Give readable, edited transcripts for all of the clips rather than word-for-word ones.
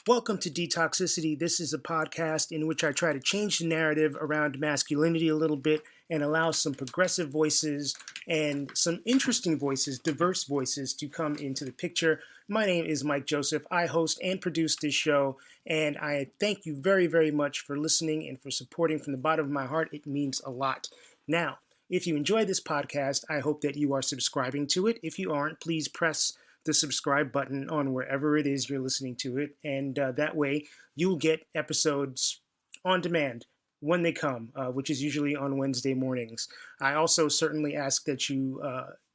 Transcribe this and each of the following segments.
Welcome to Detoxicity. This is a podcast in which I try to change the narrative around masculinity a little bit and allow some progressive voices and some interesting voices, diverse voices to come into the picture. My name is Mike Joseph. I host and produce this show, and I thank you very, very much for listening and for supporting from the bottom of my heart. It means a lot. Now, if you enjoy this podcast, I hope that you are subscribing to it. If you aren't, please press the subscribe button on wherever it is you're listening to it, and that way you'll get episodes on demand when they come, which is usually on Wednesday mornings. I also certainly ask that you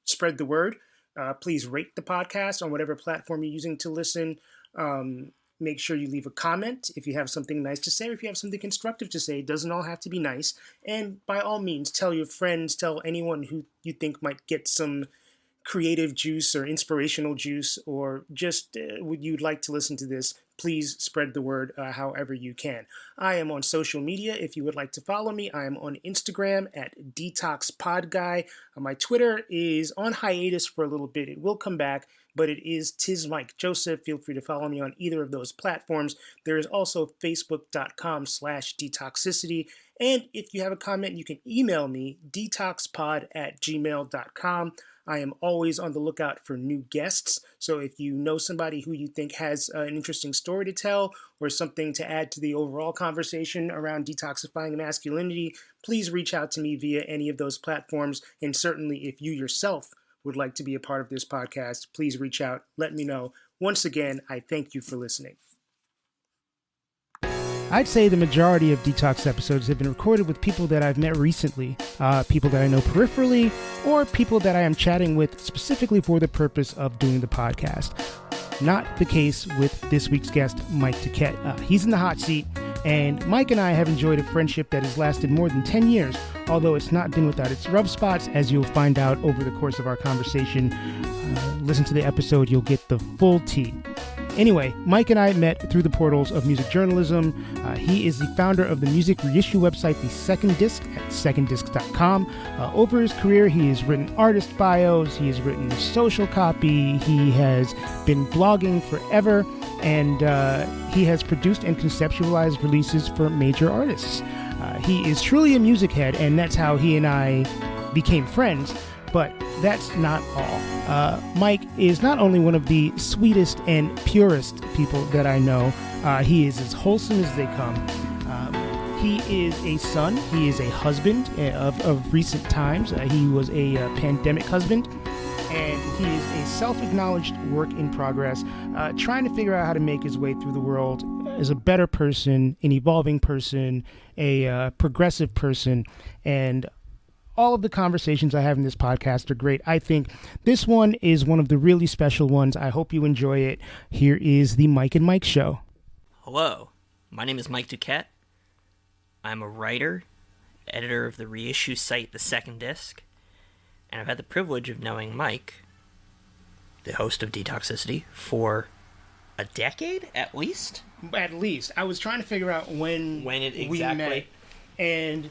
spread the word. Please rate the podcast on whatever platform you're using to listen. Make sure you leave a comment if you have something nice to say, or if you have something constructive to say. It doesn't all have to be nice. And by all means, tell your friends, tell anyone who you think might get some creative juice or inspirational juice, or just would you'd like to listen to this. Please spread the word however you can. I am on social media. If you would like to follow me, I am on Instagram at DetoxPod Guy. My Twitter is on hiatus for a little bit. It will come back, but it is Tis Mike Joseph. Feel free to follow me on either of those platforms. There is also facebook.com/detoxicity. And if you have a comment, you can email me, detoxpod@gmail.com. I am always on the lookout for new guests. So if you know somebody who you think has an interesting story to tell or something to add to the overall conversation around detoxifying masculinity, please reach out to me via any of those platforms. And certainly if you yourself would like to be a part of this podcast, please reach out. Let me know. Once again, I thank you for listening. I'd say the majority of Detox episodes have been recorded with people that I've met recently, people that I know peripherally, or people that I am chatting with specifically for the purpose of doing the podcast. Not the case with this week's guest, Mike Duquette. He's in the hot seat, and Mike and I have enjoyed a friendship that has lasted more than 10 years, although it's not been without its rub spots, as you'll find out over the course of our conversation. Listen to the episode, you'll get the full tea. Anyway, Mike and I met through the portals of music journalism. He is the founder of the music reissue website, The Second Disc, at secondisc.com. Over his career, he has written artist bios, he has written social copy, he has been blogging forever, and he has produced and conceptualized releases for major artists. He is truly a music head, and that's how he and I became friends. But that's not all. Mike is not only one of the sweetest and purest people that I know, he is as wholesome as they come. He is a son, he is a husband of recent times. He was a pandemic husband, and he is a self-acknowledged work in progress, trying to figure out how to make his way through the world as a better person, an evolving person, a progressive person, and all of the conversations I have in this podcast are great. I think this one is one of the really special ones. I hope you enjoy it. Here is the Mike and Mike Show. Hello, my name is Mike Duquette. I'm a writer, editor of the reissue site The Second Disc, and I've had the privilege of knowing Mike, the host of Detoxicity, for a decade at least? At least. I was trying to figure out when it exactly. We met, and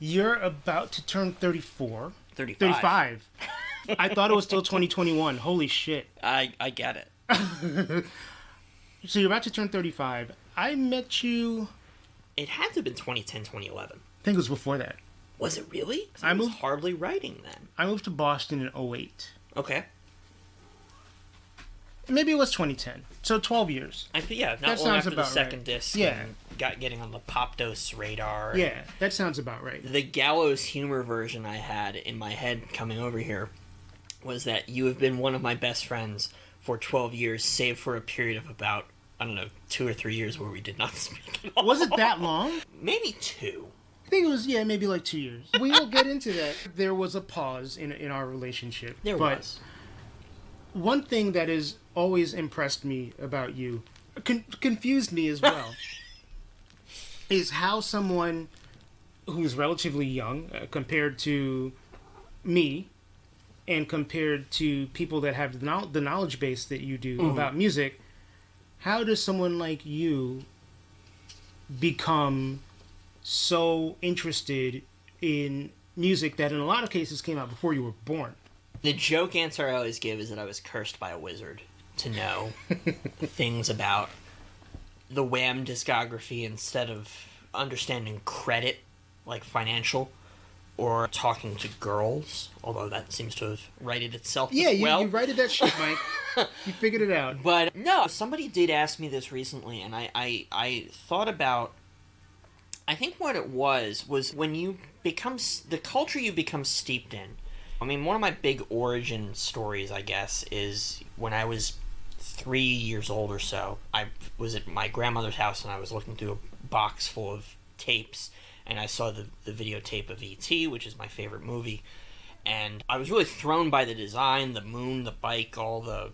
you're about to turn 34. 35. I thought it was still 2021. Holy shit. I get it. So you're about to turn 35. I met you... It had to have been 2010, 2011. I think it was before that. Was it really? I was hardly writing then. I moved to Boston in 2008. Okay. Maybe it was 2010. So 12 years. Not long after the second disc. Yeah. Getting on the Pop Dose radar. Yeah, that sounds about right. The gallows humor version I had in my head coming over here was that you have been one of my best friends for 12 years, save for a period of about, 2 or 3 years where we did not speak at all. Was it that long? Maybe 2. I think it was, maybe like 2 years. We will get into that. There was a pause in our relationship. There was. One thing that has always impressed me about you, confused me as well, is how someone who's relatively young compared to me and compared to people that have the knowledge base that you do about music, how does someone like you become so interested in music that in a lot of cases came out before you were born? The joke answer I always give is that I was cursed by a wizard to know things about the Wham discography instead of understanding credit, like financial, or talking to girls, although that seems to have righted itself as well. You righted that shit, Mike. You figured it out. But no, somebody did ask me this recently, and I thought about, I think what it was when you become, the culture you become steeped in. I mean, one of my big origin stories, I guess, is when I was 3 years old or so. I was at my grandmother's house, and I was looking through a box full of tapes, and I saw the videotape of E.T., which is my favorite movie, and I was really thrown by the design, the moon, the bike, all the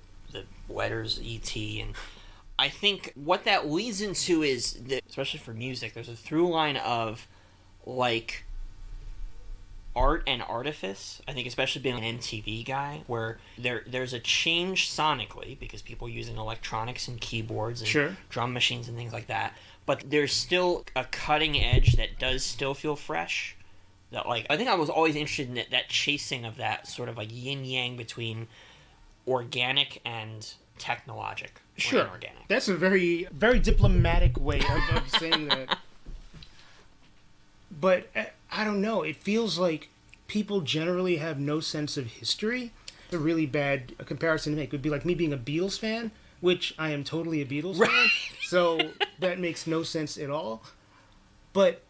letters E.T., and I think what that leads into is that, especially for music, there's a through line of, like, art and artifice. I think especially being an MTV guy, where there's a change sonically, because people are using electronics and keyboards and drum machines and things like that, but there's still a cutting edge that does still feel fresh. That, like, I think I was always interested in that chasing of that sort of like yin-yang between organic and technologic. Sure. Inorganic. That's a very, very diplomatic way of saying that. But I don't know. It feels like people generally have no sense of history. A really bad comparison to make would be like me being a Beatles fan, which I am totally a Beatles fan. So that makes no sense at all. But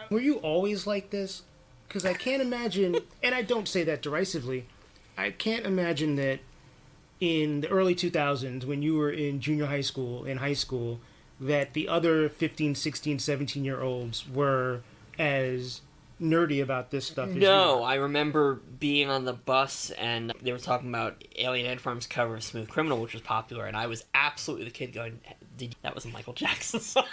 were you always like this? Because I can't imagine, and I don't say that derisively, I can't imagine that in the early 2000s, when you were in junior high school, that the other 15, 16, 17-year-olds were as nerdy about this stuff as you were. I remember being on the bus and they were talking about Alien Ant Farm's cover of Smooth Criminal, which was popular, and I was absolutely the kid going, that was a Michael Jackson song.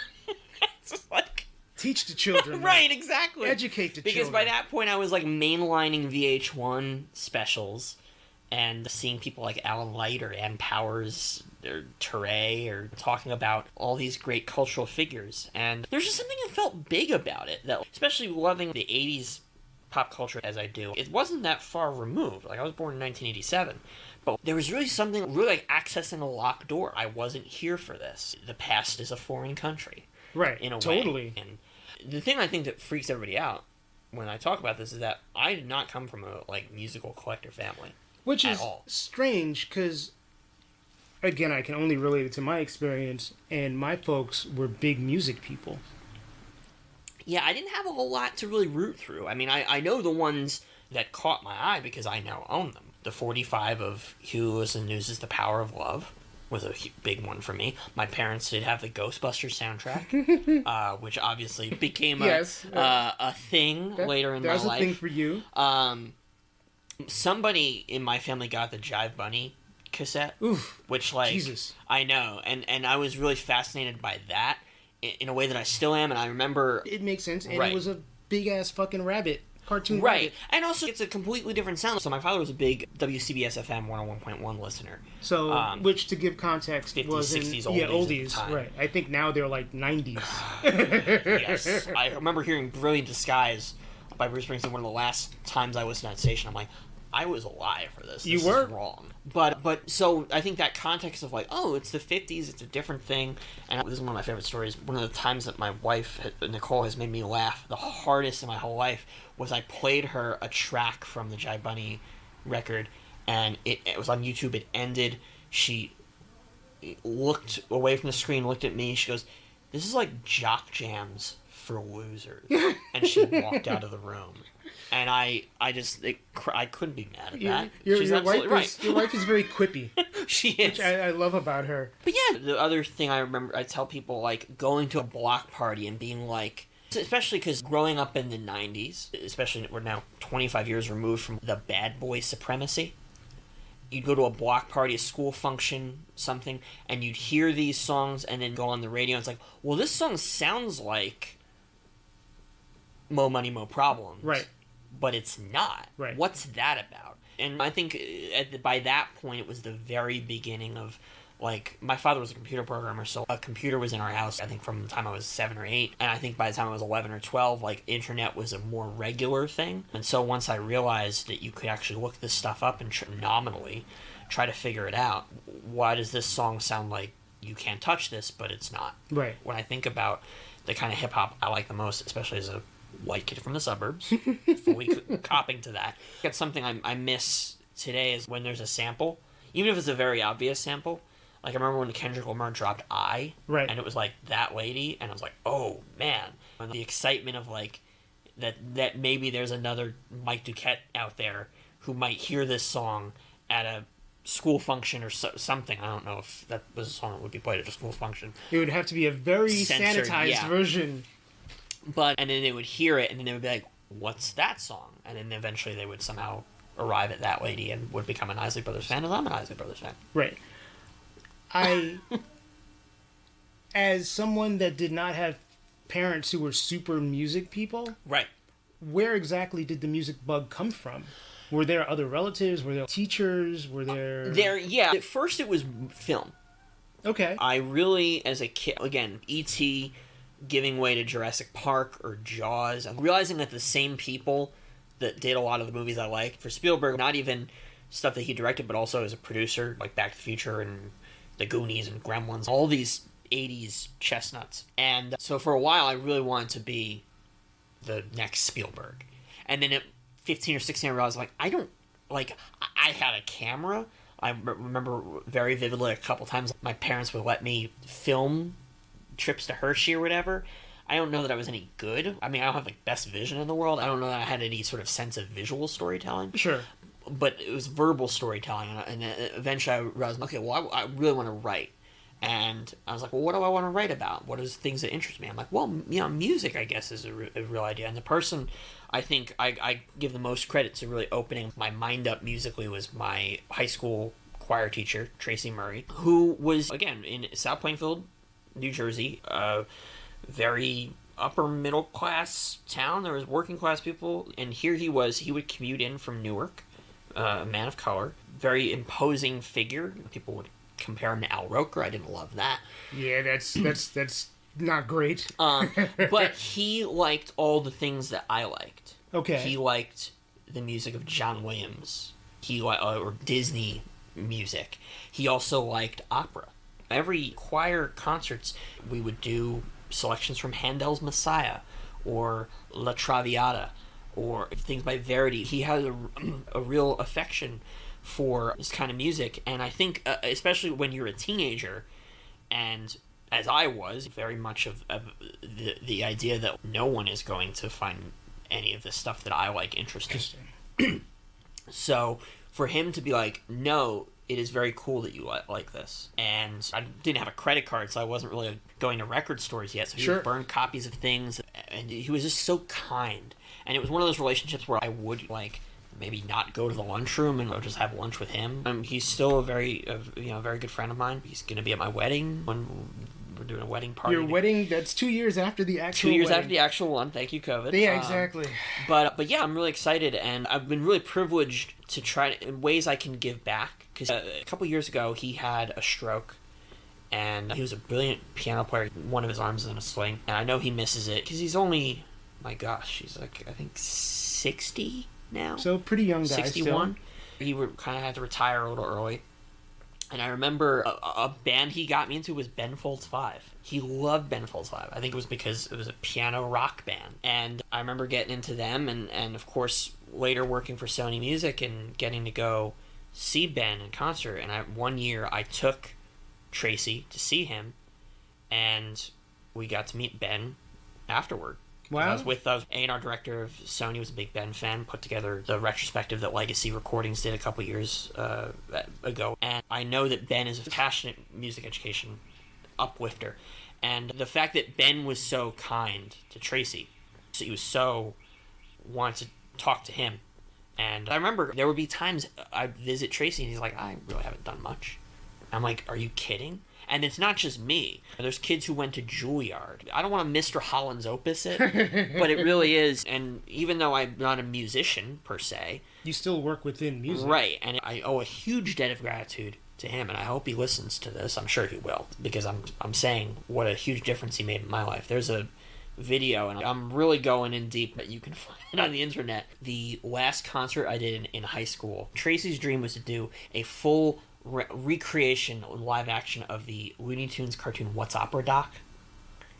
It's just like... Teach the children. Right, exactly. Educate the children. Because by that point I was like mainlining VH1 specials and seeing people like Alan Light or Ann Powers or Teray or talking about all these great cultural figures. And there's just something that felt big about it, that, especially loving the 80s pop culture as I do, it wasn't that far removed. Like, I was born in 1987. But there was really something, really like accessing a locked door. I wasn't here for this. The past is a foreign country. Right, in a totally. way. And the thing I think that freaks everybody out when I talk about this is that I did not come from a, like, musical collector family. Which is strange, because, again, I can only relate it to my experience, and my folks were big music people. Yeah, I didn't have a whole lot to really root through. I mean, I know the ones that caught my eye because I now own them. The 45 of Huey Lewis and News' The Power of Love was a big one for me. My parents did have the Ghostbusters soundtrack, which obviously became a thing later in my life. That was a thing for you. Somebody in my family got the Jive Bunny cassette. Oof, which, like, Jesus. I know, and I was really fascinated by that in a way that I still am. And I remember it makes sense, and it was a big ass fucking rabbit cartoon, right? And also, it's a completely different sound. So my father was a big WCBS FM 101.1 listener. So, which, to give context, 50s, was 60s, oldies, right? I think now they're like 90s. Yes, I remember hearing "Brilliant Disguise" by Bruce Springsteen. One of the last times I listened to that station, I'm like, I was alive for this. This is wrong. But so I think that context of like, oh, it's the 50s, it's a different thing. And this is one of my favorite stories. One of the times that my wife, Nicole, has made me laugh the hardest in my whole life was I played her a track from the Jive Bunny record, and it was on YouTube. It ended. She looked away from the screen, looked at me. She goes, "This is like jock jams for losers." And she walked out of the room. And I couldn't be mad at that. She's absolutely right. Your wife is very quippy. She is. Which I love about her. But yeah, the other thing I remember, I tell people, like, going to a block party and being like, especially because growing up in the 90s, especially we're now 25 years removed from the bad boy supremacy, you'd go to a block party, a school function, something, and you'd hear these songs and then go on the radio and it's like, well, this song sounds like Mo Money, Mo Problems. Right. But it's not. Right. What's that about? And I think by that point, it was the very beginning of, like, my father was a computer programmer, so a computer was in our house, I think, from the time I was 7 or 8. And I think by the time I was 11 or 12, like, internet was a more regular thing. And so once I realized that you could actually look this stuff up and nominally try to figure it out, why does this song sound like you can't touch this, but it's not. Right. When I think about the kind of hip-hop I like the most, especially as a white kid from the suburbs, fully copping to that, it's something I miss today is when there's a sample, even if it's a very obvious sample. Like, I remember when Kendrick Lamar dropped I, right, and it was like that lady, and I was like, oh man. And the excitement of like that maybe there's another Mike Duquette out there who might hear this song at a school function or something. I don't know if that was a song that would be played at a school function. It would have to be a very Censored, sanitized version. And then they would hear it, and then they would be like, what's that song? And then eventually they would somehow arrive at that lady and would become an Isley Brothers fan, and I'm an Isley Brothers fan. Right. As someone that did not have parents who were super music people, right, where exactly did the music bug come from? Were there other relatives? Were there teachers? Were there... Yeah. At first it was film. Okay. I really, as a kid, again, E.T. giving way to Jurassic Park or Jaws, I'm realizing that the same people that did a lot of the movies I liked, for Spielberg, not even stuff that he directed, but also as a producer, like Back to the Future and The Goonies and Gremlins, all these 80s chestnuts. And so for a while, I really wanted to be the next Spielberg. And then at 15 or 16, I realized, like, I had a camera. I remember very vividly a couple times my parents would let me film trips to Hershey or whatever. I don't know that I was any good. I mean, I don't have, like, best vision in the world. I don't know that I had any sort of sense of visual storytelling. Sure. But it was verbal storytelling, and eventually I realized, okay, well, I really want to write. And I was like, well, what do I want to write about? What are things that interest me? I'm like, well, music, I guess, is a real idea. And the person I think I give the most credit to really opening my mind up musically was my high school choir teacher, Tracy Murray, who was, again, in South Plainfield, New Jersey, a very upper middle class town. There was working class people, and here he would commute in from Newark, a man of color, very imposing figure. People would compare him to Al Roker. I didn't love that. Yeah, that's not great. But he liked all the things that I liked. Okay. He liked the music of John Williams. He liked or Disney music. He also liked opera. Every choir concerts, we would do selections from Handel's Messiah or La Traviata or things by Verdi. He has a real affection for this kind of music, and I think especially when you're a teenager, and as I was, very much of the idea that no one is going to find any of the stuff that I like interesting. So for him to be like, no, it is very cool that you like this. And I didn't have a credit card, so I wasn't really going to record stores yet, so he would burn copies of things, and he was just so kind. And it was one of those relationships where I would, like, maybe not go to the lunchroom and just have lunch with him. He's still a very good friend of mine. He's going to be at my wedding when we're doing a wedding party. Your wedding, that's 2 years after the actual 2 years wedding. after the actual one. Thank you, COVID. Yeah, exactly. But yeah, I'm really excited, and I've been really privileged to try in ways I can give back. Because a couple years ago, he had a stroke, and he was a brilliant piano player. One of his arms is in a sling, and I know he misses it because he's only, my gosh, he's like, I think 60 now. So pretty young guy. 61. Still. He would kind of have to retire a little early. And I remember a band he got me into was Ben Folds 5. He loved Ben Folds 5. I think it was because it was a piano rock band. And I remember getting into them, and of course, later working for Sony Music and getting to go see Ben in concert. And one year, I took Tracy to see him, and we got to meet Ben afterward. Wow. I was A&R director of Sony, was a big Ben fan, put together the retrospective that Legacy Recordings did a couple years ago. And I know that Ben is a passionate music education uplifter. And the fact that Ben was so kind to Tracy, so he was so wanted to talk to him. And I remember there would be times I'd visit Tracy and he's like, I really haven't done much. I'm like, are you kidding? And it's not just me. There's kids who went to Juilliard. I don't want to Mr. Holland's Opus it, but it really is. And even though I'm not a musician, per se... You still work within music. Right. And I owe a huge debt of gratitude to him, and I hope he listens to this. I'm sure he will, because I'm saying what a huge difference he made in my life. There's a video, and I'm really going in deep, but you can find it on the internet. The last concert I did in high school, Tracy's dream was to do a full recreation, live action of the Looney Tunes cartoon What's Opera Doc.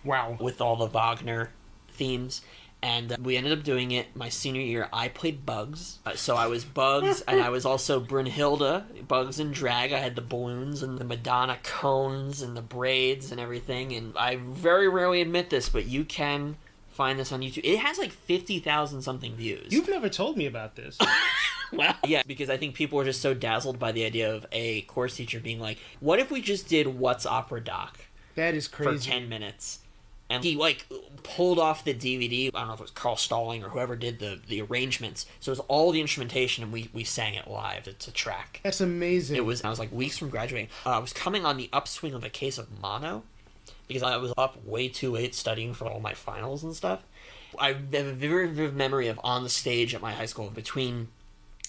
Wow. With all the Wagner themes. And we ended up doing it my senior year. I played Bugs. So I was Bugs, and I was also Brunhilde, Bugs in drag. I had the balloons and the Madonna cones and the braids and everything. And I very rarely admit this, but you can find this on YouTube. It has like 50,000 something views. You've never told me about this. Well, yeah, because I think people are just so dazzled by the idea of a course teacher being like, what if we just did What's Opera Doc? That is crazy. For 10 minutes. And he, like, pulled off the DVD. I don't know if it was Carl Stalling or whoever did the arrangements. So it was all the instrumentation, and we sang it live. It's a track. That's amazing. I was like weeks from graduating. I was coming on the upswing of a case of mono, because I was up way too late studying for all my finals and stuff. I have a very vivid memory of on the stage at my high school between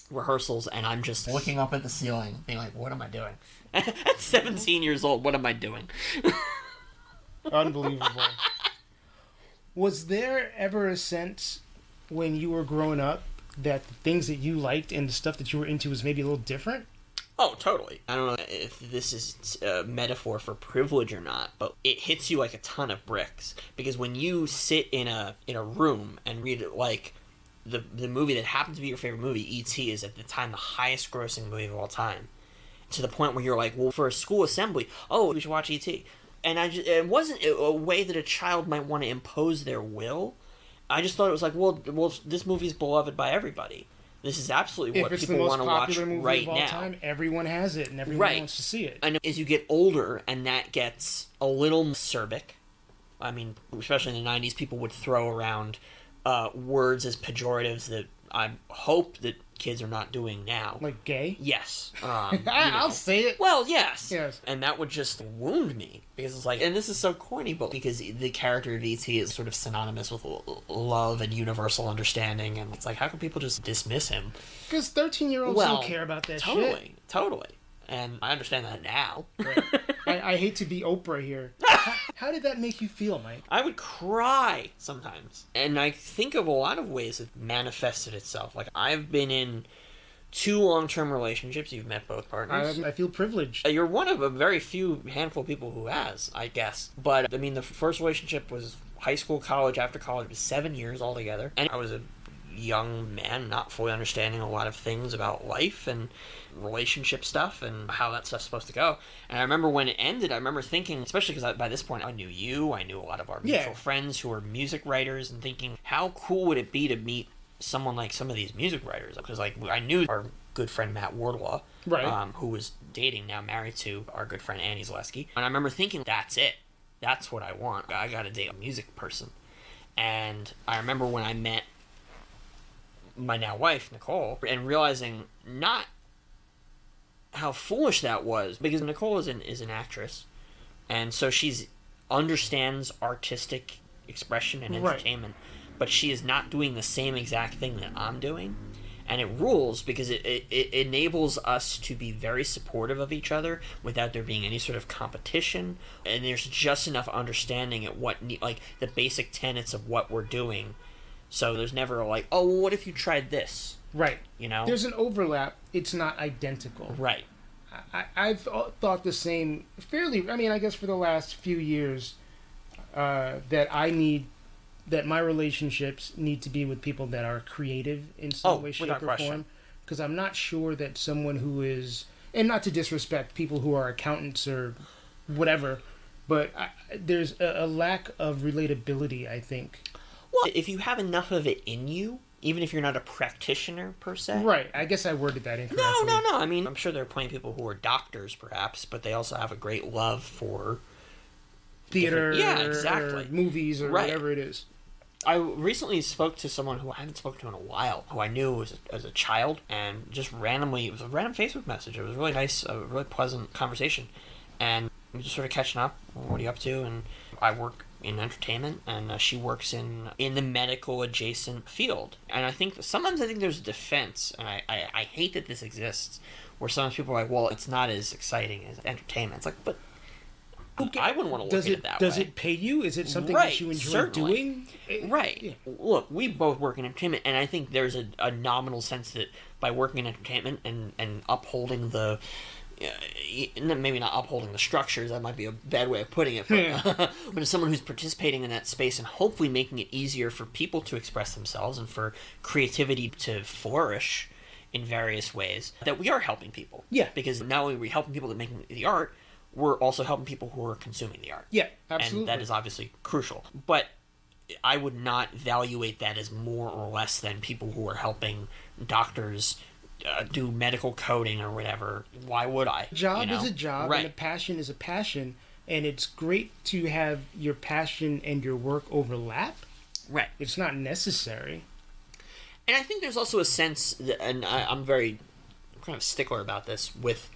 rehearsals, and I'm just looking up at the ceiling, being like, what am I doing? At 17 years old, what am I doing? Unbelievable. Was there ever a sense when you were growing up that the things that you liked and the stuff that you were into was maybe a little different? Oh, totally. I don't know if this is a metaphor for privilege or not, but it hits you like a ton of bricks. Because when you sit in a room and read it, like the movie that happened to be your favorite movie, E.T., is at the time the highest grossing movie of all time. To the point where you're like, well, for a school assembly, we should watch E.T. And it wasn't a way that a child might want to impose their will. I just thought it was like, well, this movie's beloved by everybody. This is absolutely what people want to watch right now. Time, everyone has it, and everyone wants to see it. And as you get older, and that gets a little acerbic, I mean, especially in the 90s, people would throw around words as pejoratives that I hope that kids are not doing now. Like gay? Yes. I'll say it. Well, yes. Yes. And that would just wound me. Because it's like, and this is so corny, but because the character of E.T. is sort of synonymous with love and universal understanding, and it's like, how can people just dismiss him? Because 13-year-olds don't care about that shit. Totally. And I understand that now. Right. I hate to be Oprah here. How did that make you feel, Mike? I would cry sometimes. And I think of a lot of ways it manifested itself. Like, I've been in 2 long-term relationships. You've met both partners. I feel privileged. You're one of a very few handful of people who has, I guess. But, I mean, the first relationship was high school, college. After college, it was 7 years altogether. And I was a young man, not fully understanding a lot of things about life and relationship stuff and how that stuff's supposed to go. And I remember when it ended, I remember thinking, especially because by this point I knew you, I knew a lot of our mutual friends who were music writers, and thinking, how cool would it be to meet someone like some of these music writers? Because like I knew our good friend Matt Wardlaw, right, who was dating, now married to our good friend Annie Zaleski. And I remember thinking, that's it. That's what I want. I gotta date a music person. And I remember when I met my now wife, Nicole, and realizing not how foolish that was, because Nicole is an actress, and so she's understands artistic expression and entertainment, but she is not doing the same exact thing that I'm doing. And it rules because it enables us to be very supportive of each other without there being any sort of competition, and there's just enough understanding at like the basic tenets of what we're doing. So there's never like, oh, well, what if you tried this? Right. You know? There's an overlap. It's not identical. Right. I've thought the same fairly, I mean, I guess for the last few years, that my relationships need to be with people that are creative in some way, shape, or form. Because I'm not sure that someone who is, and not to disrespect people who are accountants or whatever, but there's a lack of relatability, I think. Well, if you have enough of it in you, even if you're not a practitioner per se. Right. I guess I worded that incorrectly. No. I mean, I'm sure there are plenty of people who are doctors, perhaps, but they also have a great love for theater, exactly, or movies, or whatever it is. I recently spoke to someone who I haven't spoken to in a while, who I knew as a child, and just randomly, it was a random Facebook message. It was really nice, a really pleasant conversation, and we just sort of catching up. What are you up to? And I work in entertainment, and she works in the medical adjacent field. And I think sometimes there's a defense, and I hate that this exists, where sometimes people are like, well, it's not as exciting as entertainment. It's like, but okay, I wouldn't want to look at it that way. Does it pay you? Is it something that you enjoy doing? Right. Yeah. Look, we both work in entertainment, and I think there's a nominal sense that by working in entertainment and upholding the maybe not upholding the structures, that might be a bad way of putting it, but, but as someone who's participating in that space and hopefully making it easier for people to express themselves and for creativity to flourish in various ways, that we are helping people. Yeah. Because not only are we helping people that make the art, we're also helping people who are consuming the art. Yeah, absolutely. And that is obviously crucial. But I would not evaluate that as more or less than people who are helping doctors do medical coding or whatever. Why would I? A job is a job, right. And a passion is a passion, and it's great to have your passion and your work overlap. Right. It's not necessary. And I think there's also a sense, that, and I'm very kind of a stickler about this, with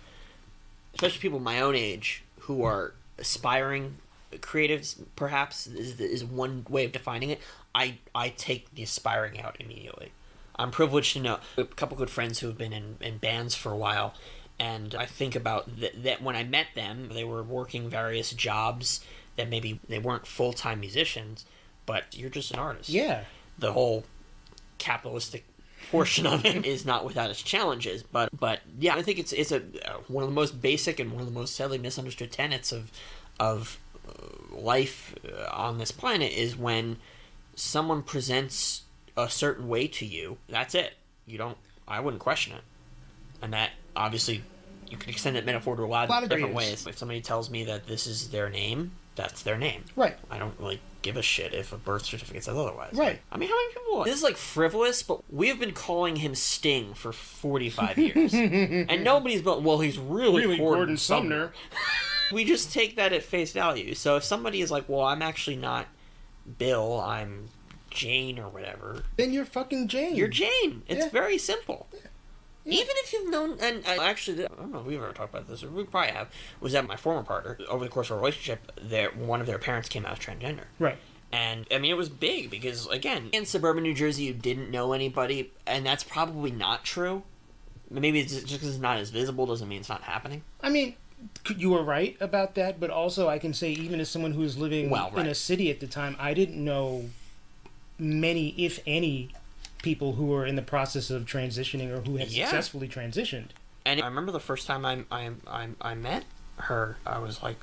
especially people my own age who are aspiring creatives, perhaps, is one way of defining it. I take the aspiring out immediately. I'm privileged to know a couple good friends who have been in bands for a while, and I think about that when I met them, they were working various jobs that maybe they weren't full-time musicians, but you're just an artist. Yeah. The whole capitalistic portion of it is not without its challenges, but yeah, I think it's a one of the most basic and one of the most sadly misunderstood tenets of life on this planet is when someone presents a certain way to you, that's it. I wouldn't question it. And that, obviously, you can extend that metaphor to a lot of different ways. If somebody tells me that this is their name, that's their name. Right. I don't really give a shit if a birth certificate says otherwise. Right. I mean, how many people... This is, like, frivolous, but we have been calling him Sting for 45 years. And nobody's but, well, he's really Gordon Sumner. We just take that at face value. So if somebody is like, well, I'm actually not Bill, I'm Jane or whatever, then you're fucking Jane. You're Jane. It's very simple. Yeah. Even if you've known, and I don't know if we've ever talked about this, or we probably have, was that my former partner, over the course of our relationship, one of their parents came out as transgender. Right. And, I mean, it was big, because, again, in suburban New Jersey, you didn't know anybody, and that's probably not true. Maybe it's just because it's not as visible doesn't mean it's not happening. I mean, you were right about that, but also I can say, even as someone who was living in a city at the time, I didn't know many, if any, people who were in the process of transitioning or who had successfully transitioned. And I remember the first time I met her, I was like,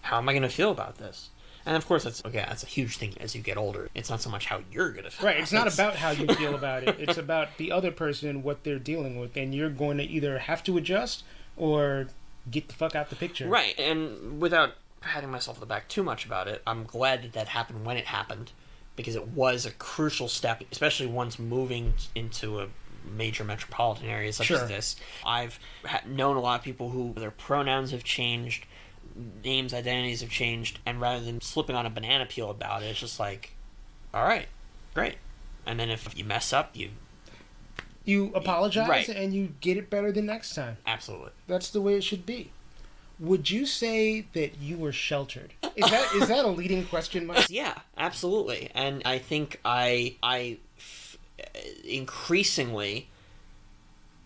how am I going to feel about this? And of course, that's a huge thing as you get older. It's not so much how you're going to feel. Right, it's not about how you feel about it. It's about the other person and what they're dealing with. And you're going to either have to adjust or get the fuck out the picture. Right, and without patting myself on the back too much about it, I'm glad that happened when it happened, because it was a crucial step, especially once moving into a major metropolitan area such as this. I've known a lot of people who their pronouns have changed, names, identities have changed, and rather than slipping on a banana peel about it, it's just like, all right, great. And then if you mess up, you apologize and you get it better the next time. Absolutely. That's the way it should be. Would you say that you were sheltered? Is that a leading question, Mike? Yeah, absolutely. And I think I increasingly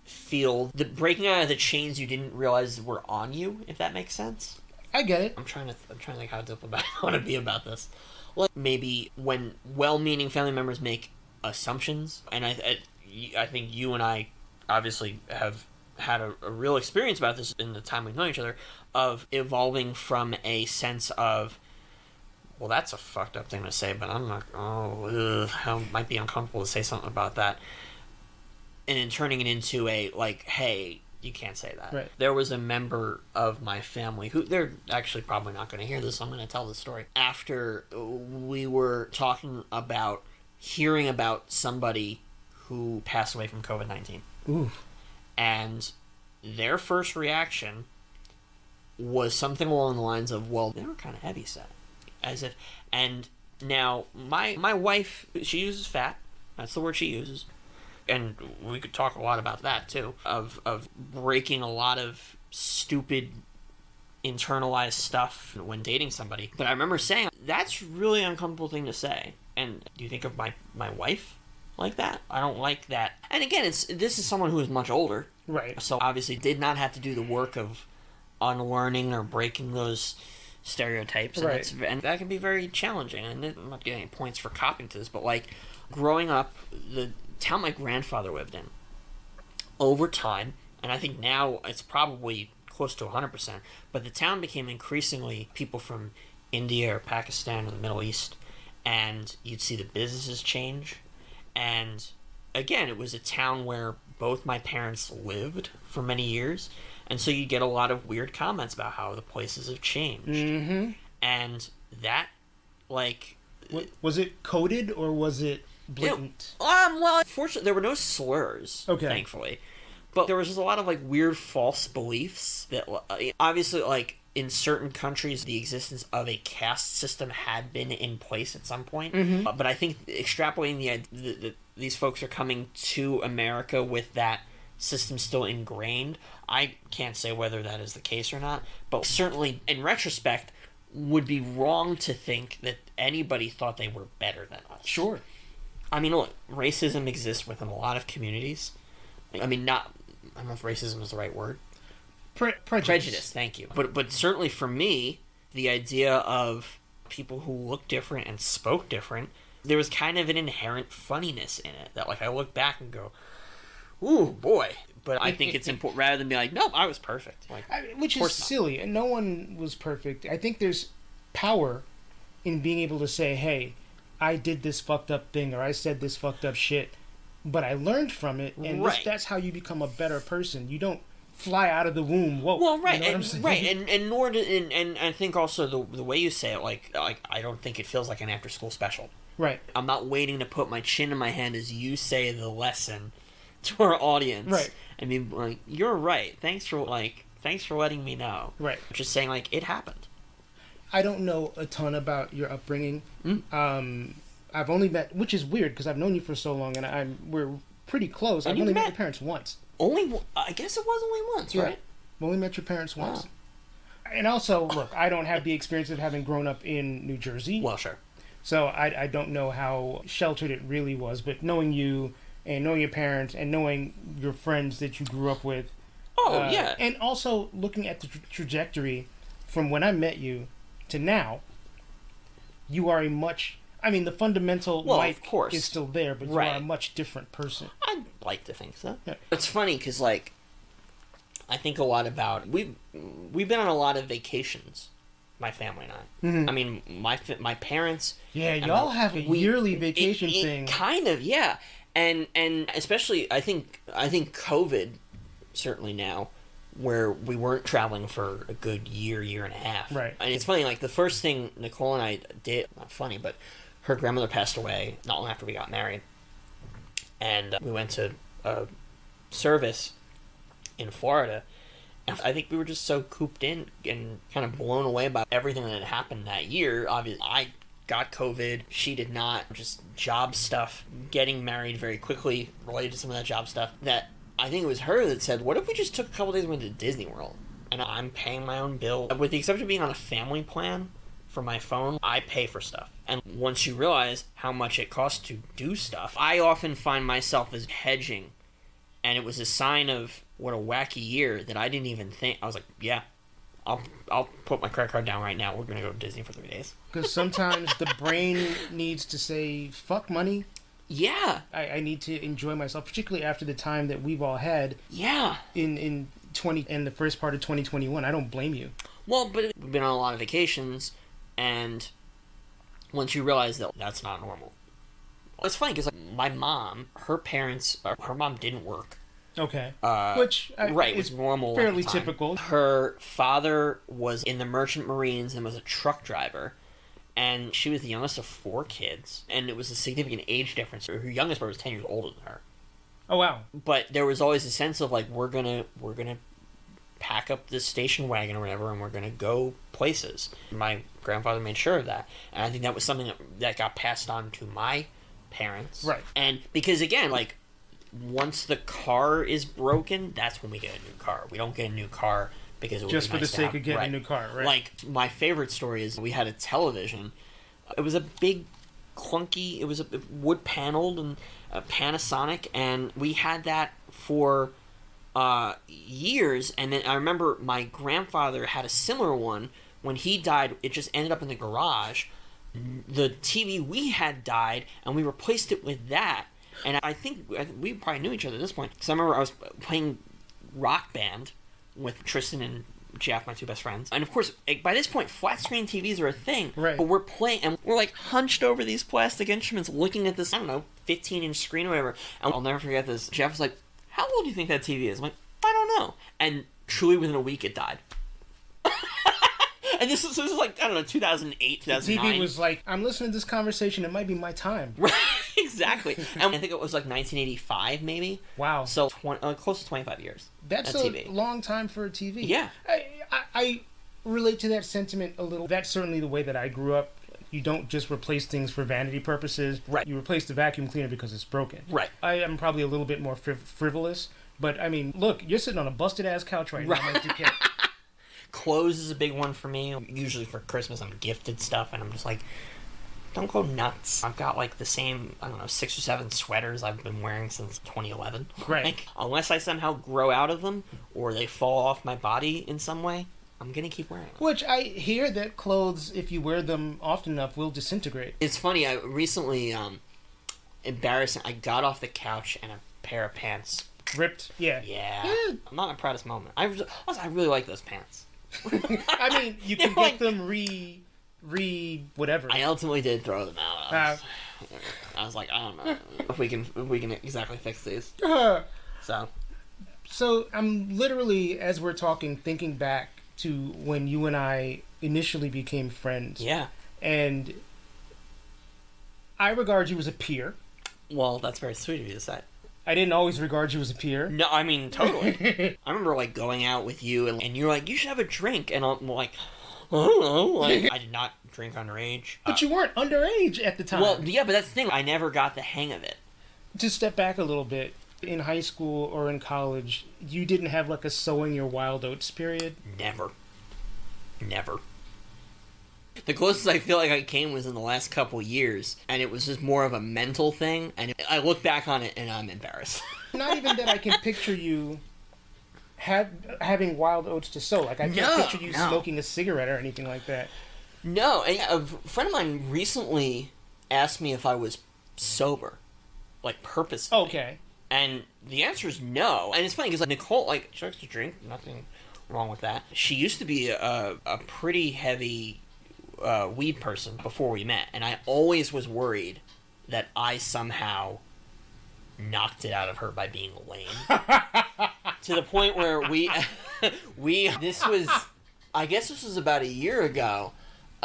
feel the breaking out of the chains you didn't realize were on you, if that makes sense. I get it. I'm trying to think how diplomatic I want to be about this. Like maybe when well-meaning family members make assumptions, and I think you and I obviously have had a real experience about this in the time we've known each other, of evolving from a sense of, well, that's a fucked up thing to say, but I'm not, how might be uncomfortable to say something about that, and then turning it into a, like, hey, you can't say that. Right. There was a member of my family who, they're actually probably not going to hear this, so I'm going to tell the story. After we were talking about hearing about somebody who passed away from COVID-19. Ooh. And their first reaction was something along the lines of, well, they were kind of heavyset. As if, and now my wife, she uses fat. That's the word she uses. And we could talk a lot about that too, of breaking a lot of stupid internalized stuff when dating somebody. But I remember saying, that's really an uncomfortable thing to say. And do you think of my wife like that? I don't like that. And again, this is someone who is much older. Right. So obviously did not have to do the work of unlearning or breaking those stereotypes. And, right. And that can be very challenging. And I'm not getting any points for copying to this, but like growing up, the town my grandfather lived in, over time, and I think now it's probably close to 100%, but the town became increasingly people from India or Pakistan or the Middle East, and you'd see the businesses change. And again, it was a town where both my parents lived for many years, and so you get a lot of weird comments about how the places have changed. Mm-hmm. And that, like... Was it coded, or was it blatant? Well, fortunately, there were no slurs, okay, thankfully. But there was just a lot of, like, weird false beliefs that, obviously, like, in certain countries, the existence of a caste system had been in place at some point. Mm-hmm. But I think extrapolating these folks are coming to America with that system still ingrained, I can't say whether that is the case or not. But certainly, in retrospect, would be wrong to think that anybody thought they were better than us. Sure. I mean, look, racism exists within a lot of communities. I mean, I don't know if racism is the right word. Prejudice, thank you. But certainly for me, the idea of people who looked different and spoke different, there was kind of an inherent funniness in it that, like, I look back and go, ooh, boy. But I think it's important, rather than be like, nope, I was perfect. Like, which is silly, and no one was perfect. I think there's power in being able to say, hey, I did this fucked up thing, or I said this fucked up shit, but I learned from it, and that's how you become a better person. You don't fly out of the womb, whoa. Well, right, you know what I'm saying? right, and nor did, and I think also the way you say it, like I don't think it feels like an after-school special. Right. I'm not waiting to put my chin in my hand as you say the lesson to our audience. Right. I mean, like, you're right. Thanks for letting me know. Right. Just saying, like, it happened. I don't know a ton about your upbringing. Mm. I've only met, which is weird because I've known you for so long, and we're pretty close. I've only met your parents once. I guess it was only once, right? I've only met your parents once. Wow. And also, look, I don't have the experience of having grown up in New Jersey. Well, sure. So I don't know how sheltered it really was, but knowing you and knowing your parents and knowing your friends that you grew up with. Oh, yeah. And also looking at the trajectory from when I met you to now, you are the fundamental life is still there, but you are a much different person. I'd like to think so. Yeah. It's funny because, like, I think a lot about... We've been on a lot of vacations, my family and I. Mm-hmm. I mean, my parents... Yeah, y'all have a yearly vacation thing. Kind of, yeah. And especially, I think COVID, certainly now, where we weren't traveling for a good year and a half. Right. And it's funny, like, the first thing Nicole and I did, not funny, but her grandmother passed away not long after we got married. And we went to a service in Florida. And I think we were just so cooped in and kind of blown away by everything that had happened that year. Obviously, I got COVID. She did not. Just job stuff. Getting married very quickly related to some of that job stuff. That I think it was her that said, what if we just took a couple days and went to Disney World? And I'm paying my own bill. With the exception of being on a family plan for my phone, I pay for stuff. And once you realize how much it costs to do stuff, I often find myself as hedging. And it was a sign of what a wacky year that I didn't even think. I was like, yeah, I'll put my credit card down right now. We're going to go to Disney for 3 days. Because sometimes the brain needs to say, fuck money. Yeah. I need to enjoy myself, particularly after the time that we've all had. Yeah. In the first part of 2021. I don't blame you. Well, but we've been on a lot of vacations, and once you realize that that's not normal. It's funny because, like, my mom, her mom didn't work. Okay. Which was normal. Fairly typical. Her father was in the Merchant Marines and was a truck driver. And she was the youngest of 4 kids. And it was a significant age difference. Her youngest brother was 10 years older than her. Oh, wow. But there was always a sense of, like, we're gonna pack up this station wagon or whatever, and we're gonna go places. My grandfather made sure of that. And I think that was something that got passed on to my parents. Right. And because, again, like, once the car is broken, that's when we get a new car. We don't get a new car because it would just be nice for the sake of getting a new car, right? Like, my favorite story is we had a television. It was a big, clunky, it was a wood paneled and a Panasonic, and we had that for years. And then I remember my grandfather had a similar one. When he died, it just ended up in the garage. The TV we had died, and we replaced it with that. And I think we probably knew each other at this point. Because I remember I was playing rock band with Tristan and Jeff, my two best friends. And of course, by this point, flat screen TVs are a thing. Right. But we're playing, and we're like hunched over these plastic instruments looking at this, 15-inch screen or whatever. And I'll never forget this. Jeff was like, how old do you think that TV is? I'm like, I don't know. And truly within a week, it died. And this was like, 2008, 2009. The TV was like, I'm listening to this conversation, it might be my time. Right, exactly. And I think it was like 1985, maybe. Wow. So close to 25 years. That's a TV. Long time for a TV. Yeah. I relate to that sentiment a little. That's certainly the way that I grew up. You don't just replace things for vanity purposes. Right. You replace the vacuum cleaner because it's broken. Right. I am probably a little bit more frivolous, but I mean, look, you're sitting on a busted-ass couch right now, like Duquette. Clothes is a big one for me. Usually for Christmas, I'm gifted stuff, and I'm just like, don't go nuts. I've got like the same, 6 or 7 sweaters I've been wearing since 2011. Right. Like, unless I somehow grow out of them, or they fall off my body in some way, I'm going to keep wearing them. Which I hear that clothes, if you wear them often enough, will disintegrate. It's funny, I recently, embarrassing, I got off the couch and a pair of pants ripped. Yeah. Not my proudest moment. I really like those pants. I mean, you can get them whatever. I ultimately did throw them out. I was like, I don't know if we can exactly fix these. So I'm literally, as we're talking, thinking back to when you and I initially became friends. Yeah. And I regard you as a peer. Well, that's very sweet of you to say. I didn't always regard you as a peer. No, I mean, totally. I remember, like, going out with you, and you're like, you should have a drink. And I'm like, I don't know. Like, I did not drink underage. But you weren't underage at the time. Well, yeah, but that's the thing. I never got the hang of it. To step back a little bit, in high school or in college, you didn't have, like, a sowing your wild oats period? Never. The closest I feel like I came was in the last couple years, and it was just more of a mental thing, and I look back on it and I'm embarrassed. Not even that I can picture you having wild oats to sow. Like, I can't picture you smoking a cigarette or anything like that. No, a friend of mine recently asked me if I was sober, like purposefully. Okay. And the answer is no. And it's funny because Nicole, like, she likes to drink, nothing wrong with that. She used to be a pretty heavy weed person before we met, and I always was worried that I somehow knocked it out of her by being lame. To the point where this was about a year ago,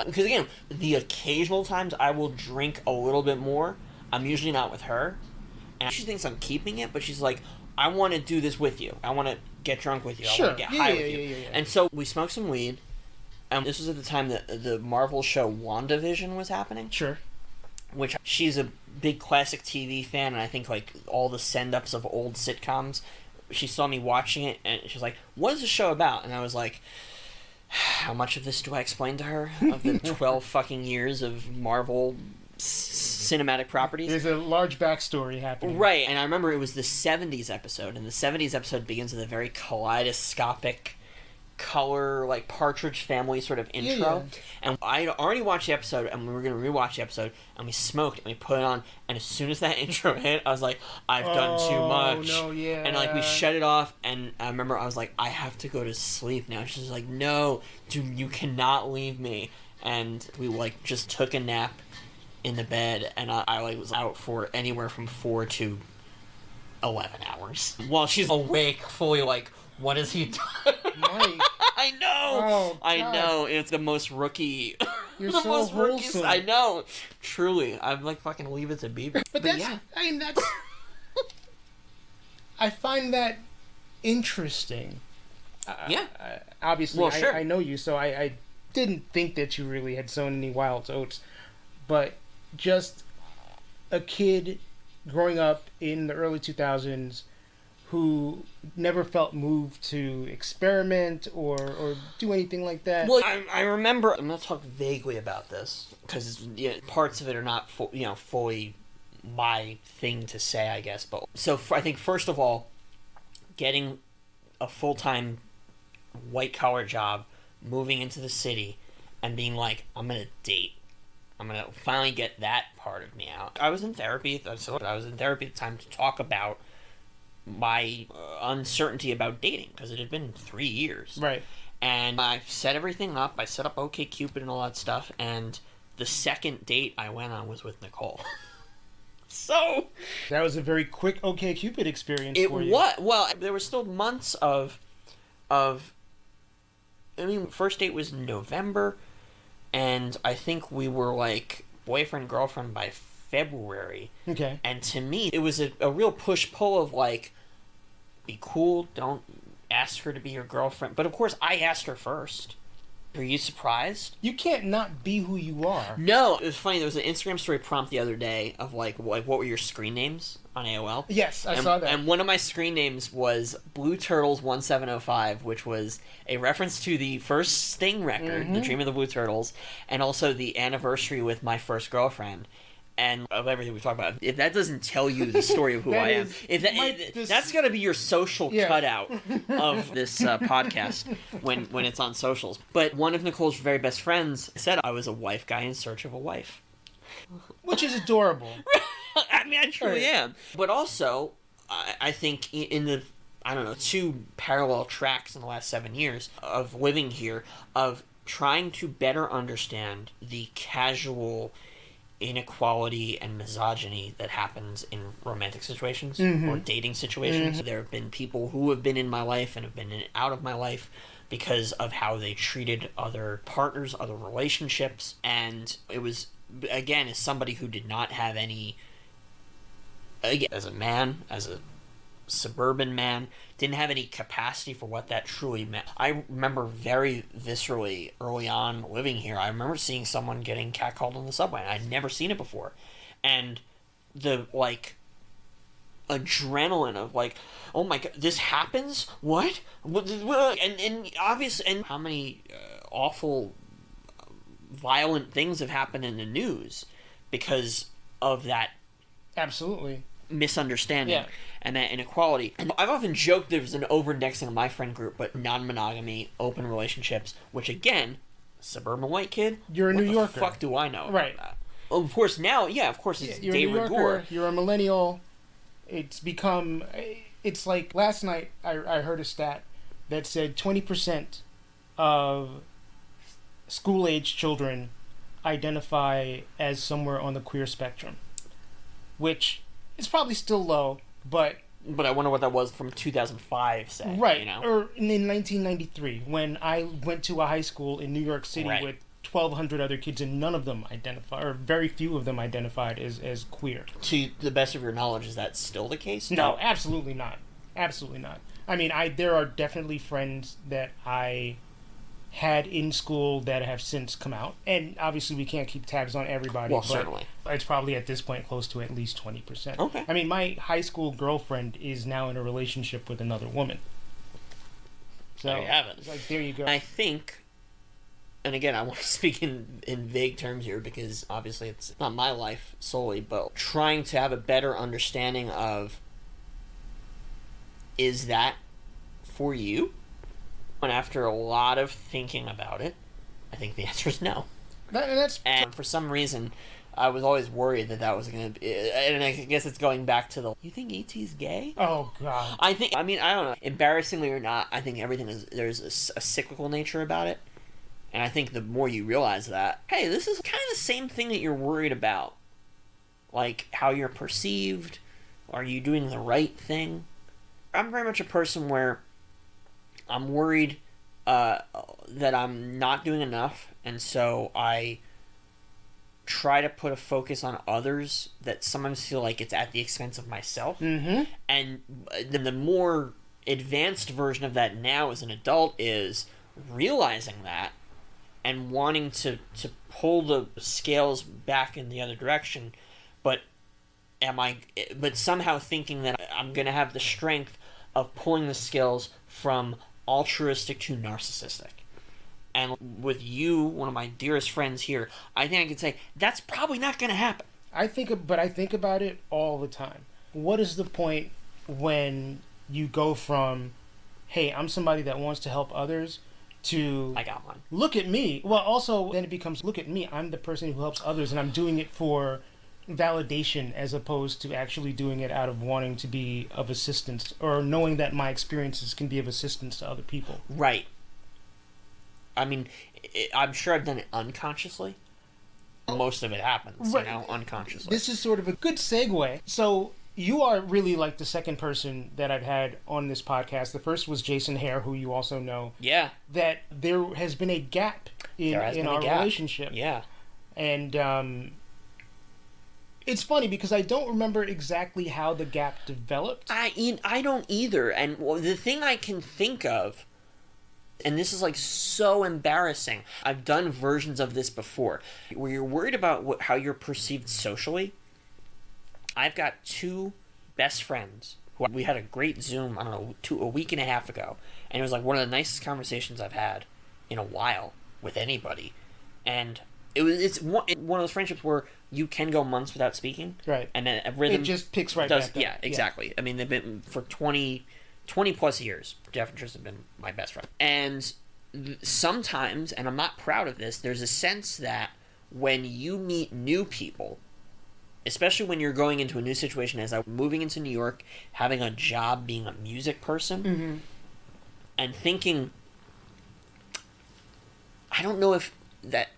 because again, the occasional times I will drink a little bit more, I'm usually not with her, and she thinks I'm keeping it, but she's like, I want to do this with you. I want to get drunk with you. Sure. I want to get high with you. Yeah. And so we smoked some weed. This was at the time that the Marvel show WandaVision was happening. Sure. Which, she's a big classic TV fan, and I think, like, all the send-ups of old sitcoms, she saw me watching it, and she was like, what is the show about? And I was like, how much of this do I explain to her? Of the 12 fucking years of Marvel cinematic properties? There's a large backstory happening. Right, and I remember it was the 70s episode, and the 70s episode begins with a very kaleidoscopic color, like, Partridge Family sort of intro. Yeah. And I had already watched the episode, and we were going to rewatch the episode, and we smoked, and we put it on, and as soon as that intro hit, I was like, I've done too much. No, yeah. And, like, we shut it off, and I remember I was like, I have to go to sleep now. She's like, no, dude, you cannot leave me. And we, like, just took a nap in the bed, and I like, was out for anywhere from 4 to 11 hours. While she's awake, fully like, what has he done? Mike. I know. Oh, I know. It's the most rookie. You're so wholesome. I know. Truly. I'm like fucking Leave It to Beaver. But that's, yeah. I mean, that's... I find that interesting. Yeah. Obviously, well, sure. I know you, so I didn't think that you really had sown any wild oats. But just a kid growing up in the early 2000s who never felt moved to experiment or do anything like that. Well, I remember, I'm going to talk vaguely about this, because parts of it are not fully my thing to say, I guess. But so I think, first of all, getting a full-time white-collar job, moving into the city, and being like, I'm going to date. I'm going to finally get that part of me out. I was in therapy. I was in therapy at the time to talk about my uncertainty about dating, because it had been 3 years. Right. And I set everything up. I set up OkCupid and all that stuff. And the second date I went on was with Nicole. So that was a very quick OkCupid experience for you. It was. Well, there were still months of. I mean, first date was in November, and I think we were like boyfriend girlfriend by February. Okay. And to me, it was a real push pull of like, be cool, don't ask her to be your girlfriend. But of course, I asked her first. Are you surprised? You can't not be who you are. No, it was funny. There was an Instagram story prompt the other day of like what were your screen names on AOL? Yes, I saw that. And one of my screen names was Blue Turtles 1705, which was a reference to the first Sting record, The Dream of the Blue Turtles, and also the anniversary with my first girlfriend. And of everything we talk about, if that doesn't tell you the story of who I am, that's got to be your social cutout of this podcast when it's on socials. But one of Nicole's very best friends said I was a wife guy in search of a wife, which is adorable. I mean, I truly am. But also, I think in the 2 parallel tracks in the last 7 years of living here, of trying to better understand the casual inequality and misogyny that happens in romantic situations or dating situations. There have been people who have been in my life and have been out of my life because of how they treated other partners, other relationships. And it was, again, as somebody who did not have any, again, as a man, as a suburban man, didn't have any capacity for what that truly meant. I remember very viscerally early on living here, I remember seeing someone getting catcalled on the subway, and I'd never seen it before. And the, like, adrenaline of, like, oh my god, this happens? What? And obvious, and how many awful, violent things have happened in the news because of that. Absolutely. Misunderstanding and that inequality. And I've often joked there's an over-indexing in my friend group, but non-monogamy, open relationships, which again, suburban white kid, you're a New Yorker. What the fuck do I know? Right. About that? Well, of course now, of course it's you're de a New rigueur. Yorker, you're a millennial. It's become, it's like last night I heard a stat that said 20% of school-age children identify as somewhere on the queer spectrum, which it's probably still low, but I wonder what that was from 2005, say. Right, you know? Or in 1993, when I went to a high school in New York City with 1,200 other kids, and none of them identified, or very few of them identified as queer. To the best of your knowledge, is that still the case? No, absolutely not. Absolutely not. I mean, there are definitely friends that I had in school that have since come out, and obviously we can't keep tabs on everybody. Well, but certainly. It's probably at this point close to at least 20%. Okay. I mean, my high school girlfriend is now in a relationship with another woman. So, there you have it. Like, there you go. I think, and again, I want to speak in vague terms here because obviously it's not my life solely, but trying to have a better understanding of, is that for you? And after a lot of thinking about it, I think the answer is no. And for some reason, I was always worried that was going to be... And I guess it's going back to you think E.T.'s gay? Oh, God. I don't know. Embarrassingly or not, I think there's a cyclical nature about it. And I think the more you realize that, hey, this is kind of the same thing that you're worried about. Like, how you're perceived. Are you doing the right thing? I'm very much a person where I'm worried that I'm not doing enough, and so I try to put a focus on others that sometimes feel like it's at the expense of myself. Mm-hmm. And then the more advanced version of that now as an adult is realizing that and wanting to pull the scales back in the other direction, but somehow thinking that I'm going to have the strength of pulling the scales from altruistic to narcissistic. And with you, one of my dearest friends here, I think I could say that's probably not going to happen. I think about it all the time. What is the point when you go from, hey, I'm somebody that wants to help others, to I got one. Look at me. Well, also then it becomes, look at me. I'm the person who helps others, and I'm doing it for validation as opposed to actually doing it out of wanting to be of assistance or knowing that my experiences can be of assistance to other people. Right. I mean, I'm sure I've done it unconsciously. Most of it happens, right. Unconsciously. This is sort of a good segue. So you are really like the second person that I've had on this podcast. The first was Jason Hare, who you also know. Yeah. That there has been a gap in our relationship. Yeah. And it's funny because I don't remember exactly how the gap developed. I don't either. And the thing I can think of, and this is like so embarrassing, I've done versions of this before, where you're worried about how you're perceived socially. I've got two best friends who we had a great Zoom, I don't know, a week and a half ago, and it was like one of the nicest conversations I've had in a while with anybody. And it's one of those friendships where you can go months without speaking, right? And then a rhythm it just picks right back up. Yeah, exactly. Yeah. I mean, they've been for 20 plus years. Jeff and Tristan have been my best friend, and sometimes, and I'm not proud of this, there's a sense that when you meet new people, especially when you're going into a new situation, as I'm moving into New York, having a job, being a music person, and thinking, I don't know if that,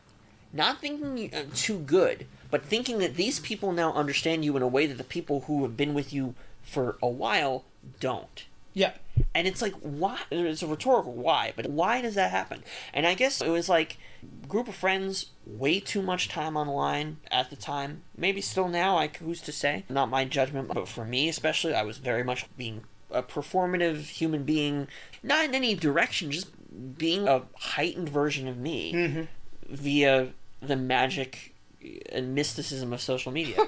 not thinking too good, but thinking that these people now understand you in a way that the people who have been with you for a while don't. Yeah. And it's like, why? It's a rhetorical why, but why does that happen? And I guess it was like group of friends, way too much time online at the time. Maybe still now, who's to say? Not my judgment, but for me especially, I was very much being a performative human being, not in any direction, just being a heightened version of me via the magic and mysticism of social media.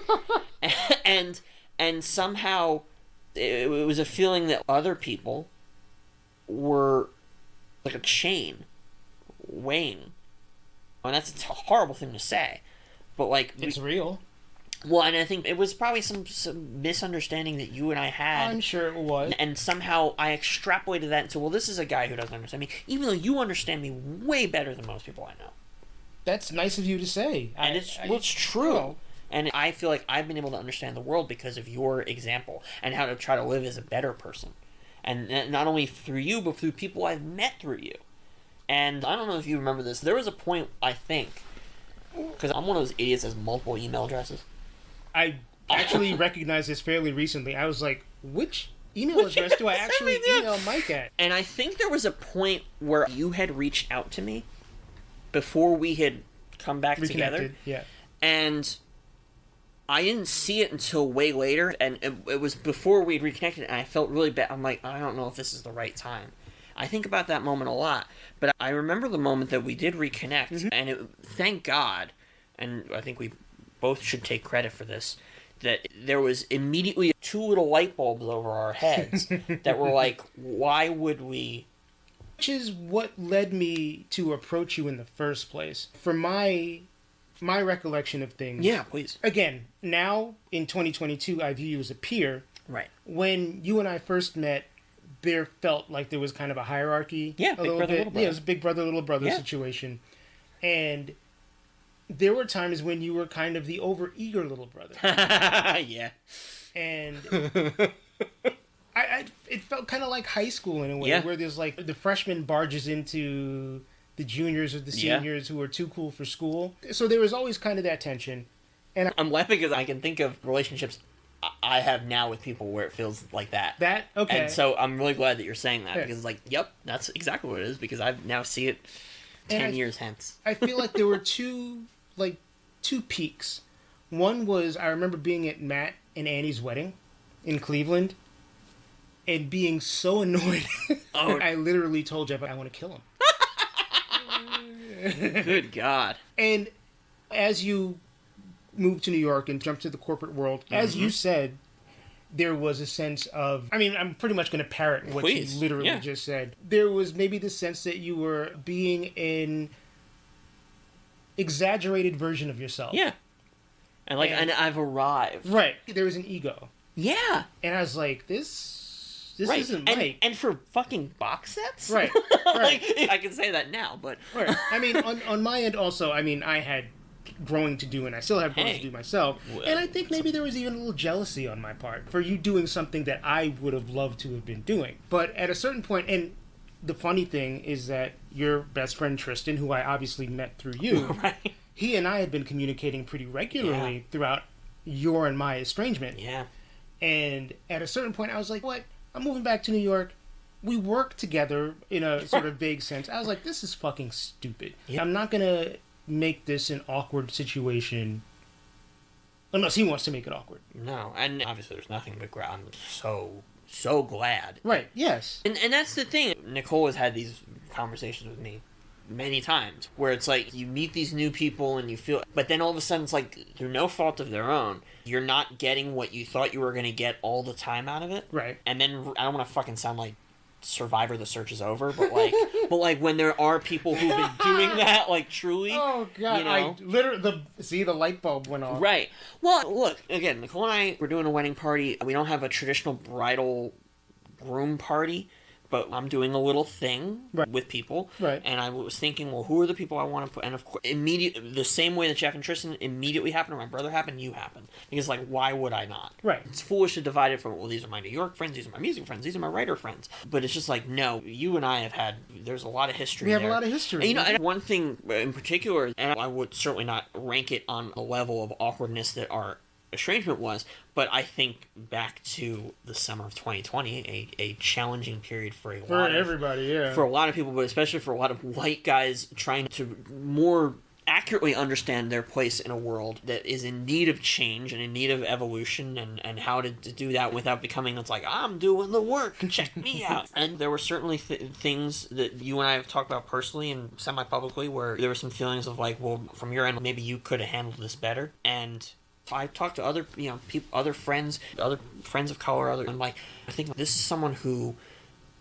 and somehow it was a feeling that other people were like a chain weighing. And that's a horrible thing to say, but like it's real. Well, and I think it was probably some misunderstanding that you and I had. I'm sure it was. And somehow I extrapolated that into, well, this is a guy who doesn't understand me, even though you understand me way better than most people I know. That's nice of you to say. And it's true. Well, and I feel like I've been able to understand the world because of your example and how to try to live as a better person. And not only through you, but through people I've met through you. And I don't know if you remember this. There was a point, I think, because I'm one of those idiots that has multiple email addresses. I actually recognized this fairly recently. I was like, which email address do I actually email Mike at? And I think there was a point where you had reached out to me before we had come back together. Yeah. And I didn't see it until way later, and it was before we'd reconnected, and I felt really bad. I'm like, I don't know if this is the right time. I think about that moment a lot, but I remember the moment that we did reconnect, and thank God, and I think we both should take credit for this, that there was immediately two little light bulbs over our heads that were like, why would we? Which is what led me to approach you in the first place. For my recollection of things. Yeah, please. Again, now in 2022, I view you as a peer. Right. When you and I first met, there felt like there was kind of a hierarchy. Yeah, big brother, little brother. Yeah, it was a big brother, little brother situation. And there were times when you were kind of the overeager little brother. Yeah. And it felt kind of like high school in a way, where there's like the freshman barges into the juniors or the seniors who are too cool for school. So there was always kind of that tension. And I'm laughing because I can think of relationships I have now with people where it feels like that. Okay. And so I'm really glad that you're saying that because, like, yep, that's exactly what it is because I now see it 10 years hence. I feel like there were two peaks. One was, I remember being at Matt and Annie's wedding in Cleveland and being so annoyed. I literally told Jeff, I want to kill him. Good God. And as you moved to New York and jumped to the corporate world, as you said, there was a sense of, I mean, I'm pretty much going to parrot what you literally just said. There was maybe the sense that you were being an exaggerated version of yourself. Yeah. And and I've arrived. Right. There was an ego. Yeah. And I was like, this isn't Mike. And for fucking box sets? Right. Like, I can say that now, but... Right. I mean, on my end also, I mean, I had growing to do, and I still have growing Hey. to do myself. Well, And I think maybe there was even a little jealousy on my part for you doing something that I would have loved to have been doing. But at a certain point, and the funny thing is that your best friend Tristan, who I obviously met through you, Right. he and I had been communicating pretty regularly throughout your and my estrangement. Yeah. And at a certain point, I was like, what? I'm moving back to New York. We work together in a sort of vague sense. I was like, this is fucking stupid. Yeah. I'm not going to make this an awkward situation unless he wants to make it awkward. No, and obviously there's nothing but I'm so glad. Right, yes. And that's the thing. Nicole has had these conversations with me many times where it's like you meet these new people and you feel, but then all of a sudden it's like through no fault of their own, you're not getting what you thought you were going to get all the time out of it. Right. And then I don't want to fucking sound like Survivor, the search is over, but like when there are people who've been doing that, like truly. Oh god, you know? I literally the light bulb went off. Right. Well, look, again, Nicole and I, we're doing a wedding party. We don't have a traditional bridal groom party, but I'm doing a little thing with people. Right. And I was thinking, well, who are the people I want to put? And of course, the same way that Jeff and Tristan immediately happened, or my brother happened, you happened. Because, like, why would I not? Right. It's foolish to divide it from, well, these are my New York friends, these are my music friends, these are my writer friends. But it's just like, no, you and I have had, there's a lot of history We have there. a lot of history. And, you know, and one thing in particular, and I would certainly not rank it on a level of awkwardness that our estrangement was, but I think back to the summer of 2020, a challenging period for everybody, yeah. for a lot of people, but especially for a lot of white guys trying to more accurately understand their place in a world that is in need of change and in need of evolution, and how to do that without becoming, it's like, I'm doing the work, check me out. And there were certainly things that you and I have talked about personally and semi-publicly where there were some feelings of like, well, from your end, maybe you could have handled this better. And I talked to other, people, other friends of color, and like, I think this is someone who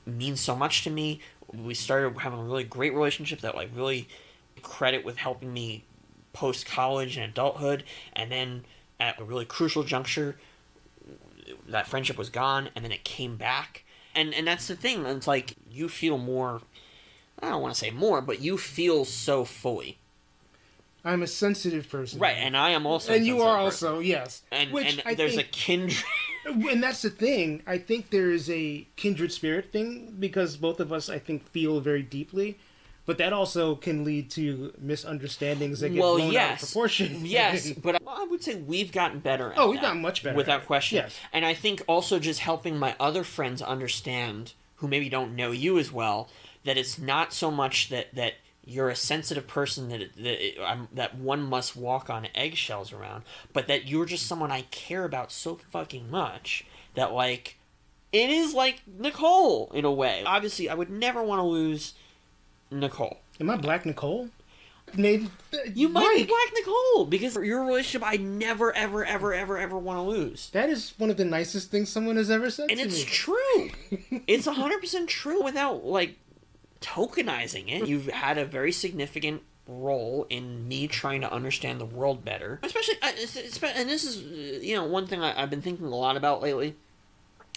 means so much to me. We started having a really great relationship that, like, really credit with helping me post college and adulthood, and then at a really crucial juncture, that friendship was gone, and then it came back, and that's the thing. It's like you feel more. I don't want to say more, but you feel so fully. I'm a sensitive person. Right, and I am also. And you are also, yes. And, Which and there's a kindred. And that's the thing. I think there is a kindred spirit thing because both of us, I think, feel very deeply. But that also can lead to misunderstandings that get blown out of proportion. Yes, but I would say we've gotten better at we've gotten much better. Without question. Yes. And I think also just helping my other friends understand, who maybe don't know you as well, that it's not so much that you're a sensitive person that one must walk on eggshells around, but that you're just someone I care about so fucking much that, like, it is like Nicole in a way. Obviously, I would never want to lose Nicole. Am I Black Nicole? Maybe you might be Black Nicole because your relationship I never ever ever ever ever want to lose. That is one of the nicest things someone has ever said to me. And it's true. It's 100% true without, like, tokenizing it. You've had a very significant role in me trying to understand the world better. Especially, and this is, one thing I've been thinking a lot about lately.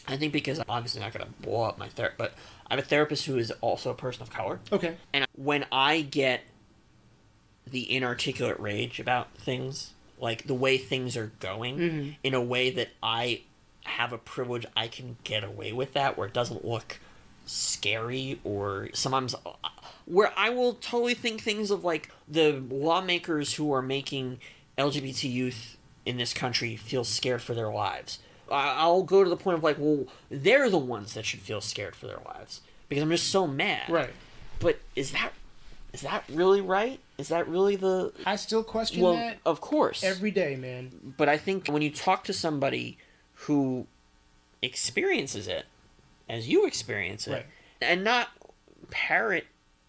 I think because I'm obviously not going to blow up my therapist, but I have a therapist who is also a person of color. Okay. And when I get the inarticulate rage about things, like the way things are going, in a way that I have a privilege, I can get away with that, where it doesn't look scary, or sometimes where I will totally think things of, like, the lawmakers who are making LGBT youth in this country feel scared for their lives. I'll go to the point of, like, well, they're the ones that should feel scared for their lives because I'm just so mad. Right. But is that really right? Is that really the... I still question that. Of course. Every day, man. But I think when you talk to somebody who experiences it as you experience it, right, and not parrot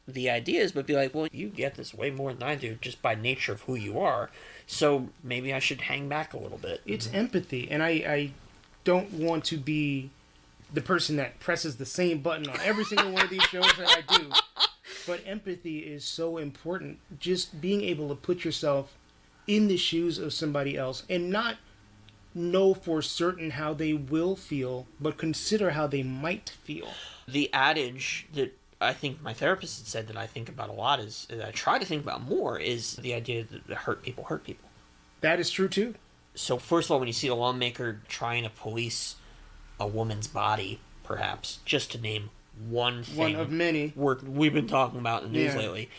the ideas, but be like, well, you get this way more than I do just by nature of who you are, so maybe I should hang back a little bit. It's empathy, and I don't want to be the person that presses the same button on every single one of these shows that I do, but empathy is so important. Just being able to put yourself in the shoes of somebody else and not know for certain how they will feel, but consider how they might feel. The adage that I think my therapist had said that I think about a lot is, that I try to think about more, is the idea that hurt people hurt people. That is true too. So first of all, when you see a lawmaker trying to police a woman's body, perhaps, just to name one thing. One of many. We've been talking about in the news lately.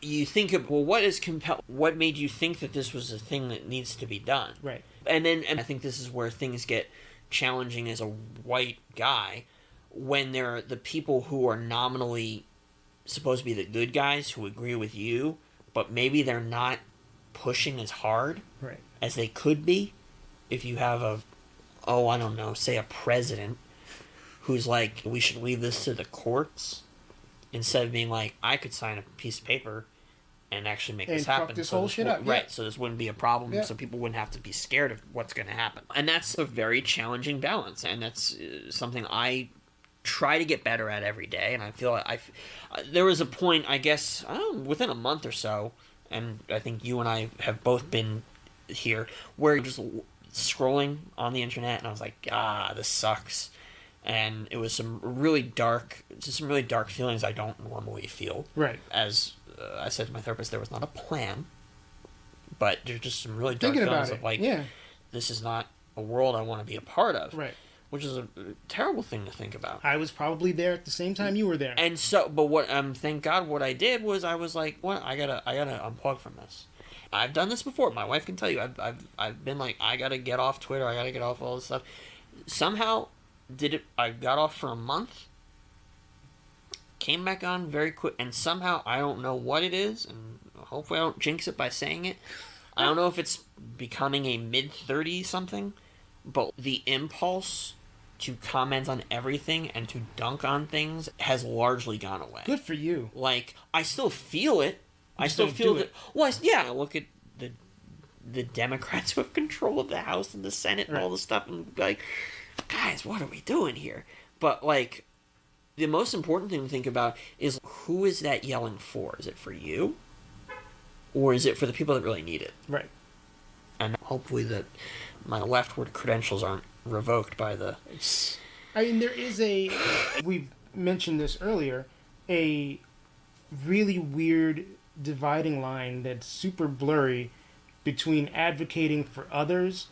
You think of, well, what made you think that this was a thing that needs to be done? Right. And I think this is where things get challenging as a white guy, when there are the people who are nominally supposed to be the good guys who agree with you, but maybe they're not pushing as hard as they could be. If you have say a president who's like, we should leave this to the courts, instead of being like, I could sign a piece of paper and actually make this happen. Fuck this whole shit up. Right, so this wouldn't be a problem, so people wouldn't have to be scared of what's going to happen. And that's a very challenging balance, and that's something I try to get better at every day. And I feel there was a point, I guess, within a month or so, and I think you and I have both been here, where just scrolling on the internet, and I was like, this sucks. And it was some really dark feelings I don't normally feel. Right. As I said to my therapist, there was not a plan, but there's just some really dark feelings of like, this is not a world I want to be a part of. Right. Which is a terrible thing to think about. I was probably there at the same time you were there. And so, but what thank God what I did was I was like, what, I gotta unplug from this. I've done this before. My wife can tell you. I've been like, I gotta get off Twitter. I gotta get off all this stuff. Somehow, I got off for a month. Came back on very quick, and somehow I don't know what it is, and hopefully I don't jinx it by saying it. I don't know if it's becoming a mid-30 something, but the impulse to comment on everything and to dunk on things has largely gone away. Good for you. Like, I still feel it. I still feel that. Well, I look at the Democrats who have control of the House and the Senate and all this stuff, and like, guys, what are we doing here? But like, the most important thing to think about is, who is that yelling for? Is it for you, or is it for the people that really need it? Right. And hopefully that my leftward credentials aren't revoked by the... I mean, there is we've mentioned this earlier, a really weird dividing line that's super blurry between advocating for others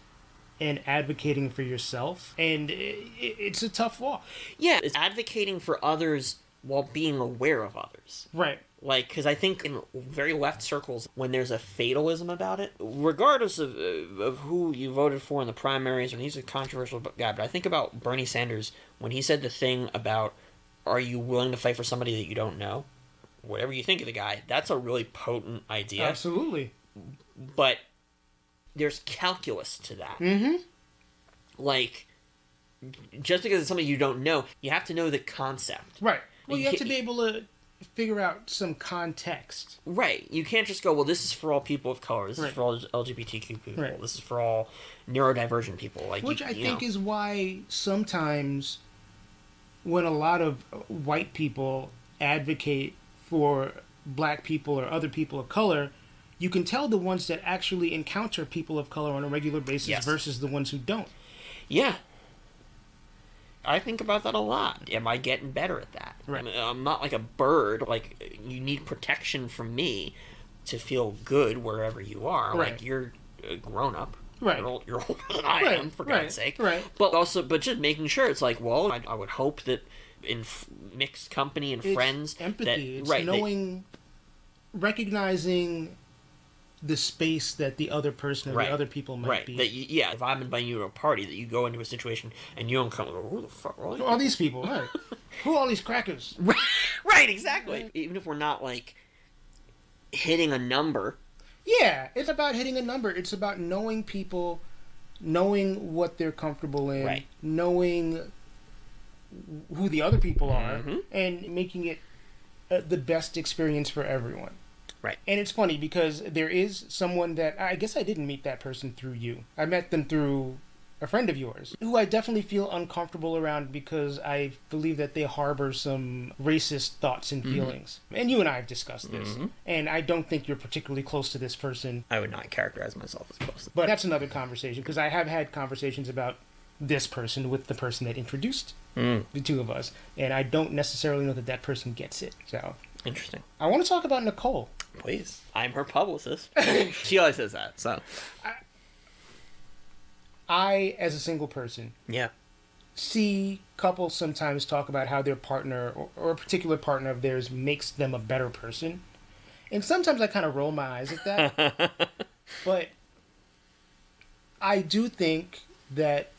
and advocating for yourself. And it's a tough walk. Yeah, it's advocating for others while being aware of others. Right. Like, because I think in very left circles, when there's a fatalism about it, regardless of who you voted for in the primaries, and he's a controversial guy, but I think about Bernie Sanders when he said the thing about, are you willing to fight for somebody that you don't know? Whatever you think of the guy, that's a really potent idea. Absolutely. But there's calculus to that. Mm-hmm. Like, just because it's somebody you don't know, you have to know the concept. Right. Well, you have to be able to figure out some context. Right. You can't just go, well, this is for all people of color. This is for all LGBTQ people. Right. This is for all neurodivergent people. Like, which I think is why sometimes when a lot of white people advocate for black people or other people of color, you can tell the ones that actually encounter people of color on a regular basis versus the ones who don't. Yeah. I think about that a lot. Am I getting better at that? Right. I mean, I'm not like a bird. Like, you need protection from me to feel good wherever you are. Right. Like, you're a grown-up. Right. You're older than I am, for God's sake. Right. But just making sure, it's like, well, I would hope that in mixed company and friends... empathy. It's knowing... recognizing the space that the other person or the other people might be. That if I'm inviting you to a party, that you go into a situation and you don't come and go, who the fuck are all these people? All these people, right. Who are all these crackers? Right, exactly. Right. Even if we're not, like, hitting a number. Yeah, it's about hitting a number. It's about knowing people, knowing what they're comfortable in, knowing who the other people are, and making it the best experience for everyone. Right. And it's funny because there is someone that, I guess I didn't meet that person through you. I met them through a friend of yours, who I definitely feel uncomfortable around because I believe that they harbor some racist thoughts and feelings. And you and I have discussed this. And I don't think you're particularly close to this person. I would not characterize myself as close. But that's another conversation, because I have had conversations about this person with the person that introduced the two of us, and I don't necessarily know that that person gets it. So Interesting. I want to talk about Nicole. Please. I'm her publicist. She always says that, so. I, as a single person, Yeah. see couples sometimes talk about how their partner or a particular partner of theirs makes them a better person. And sometimes I kind of roll my eyes at that. But I do think that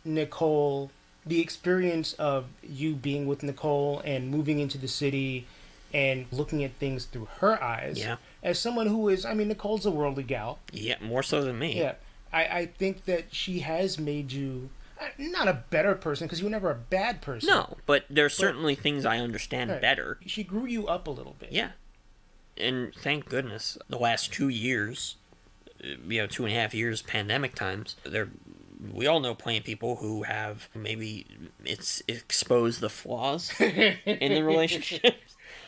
Nicole, the experience of you being with Nicole and moving into the city and looking at things through her eyes, Yeah. as someone who is, I mean, Nicole's a worldly gal. Yeah, more so than me. Yeah. I think that she has made you not a better person, because you were never a bad person. No, but there's certainly things I understand better. She grew you up a little bit. Yeah. And thank goodness, the last 2 years, 2.5 years, pandemic times, we all know plenty of people who have maybe it's exposed the flaws in the relationship.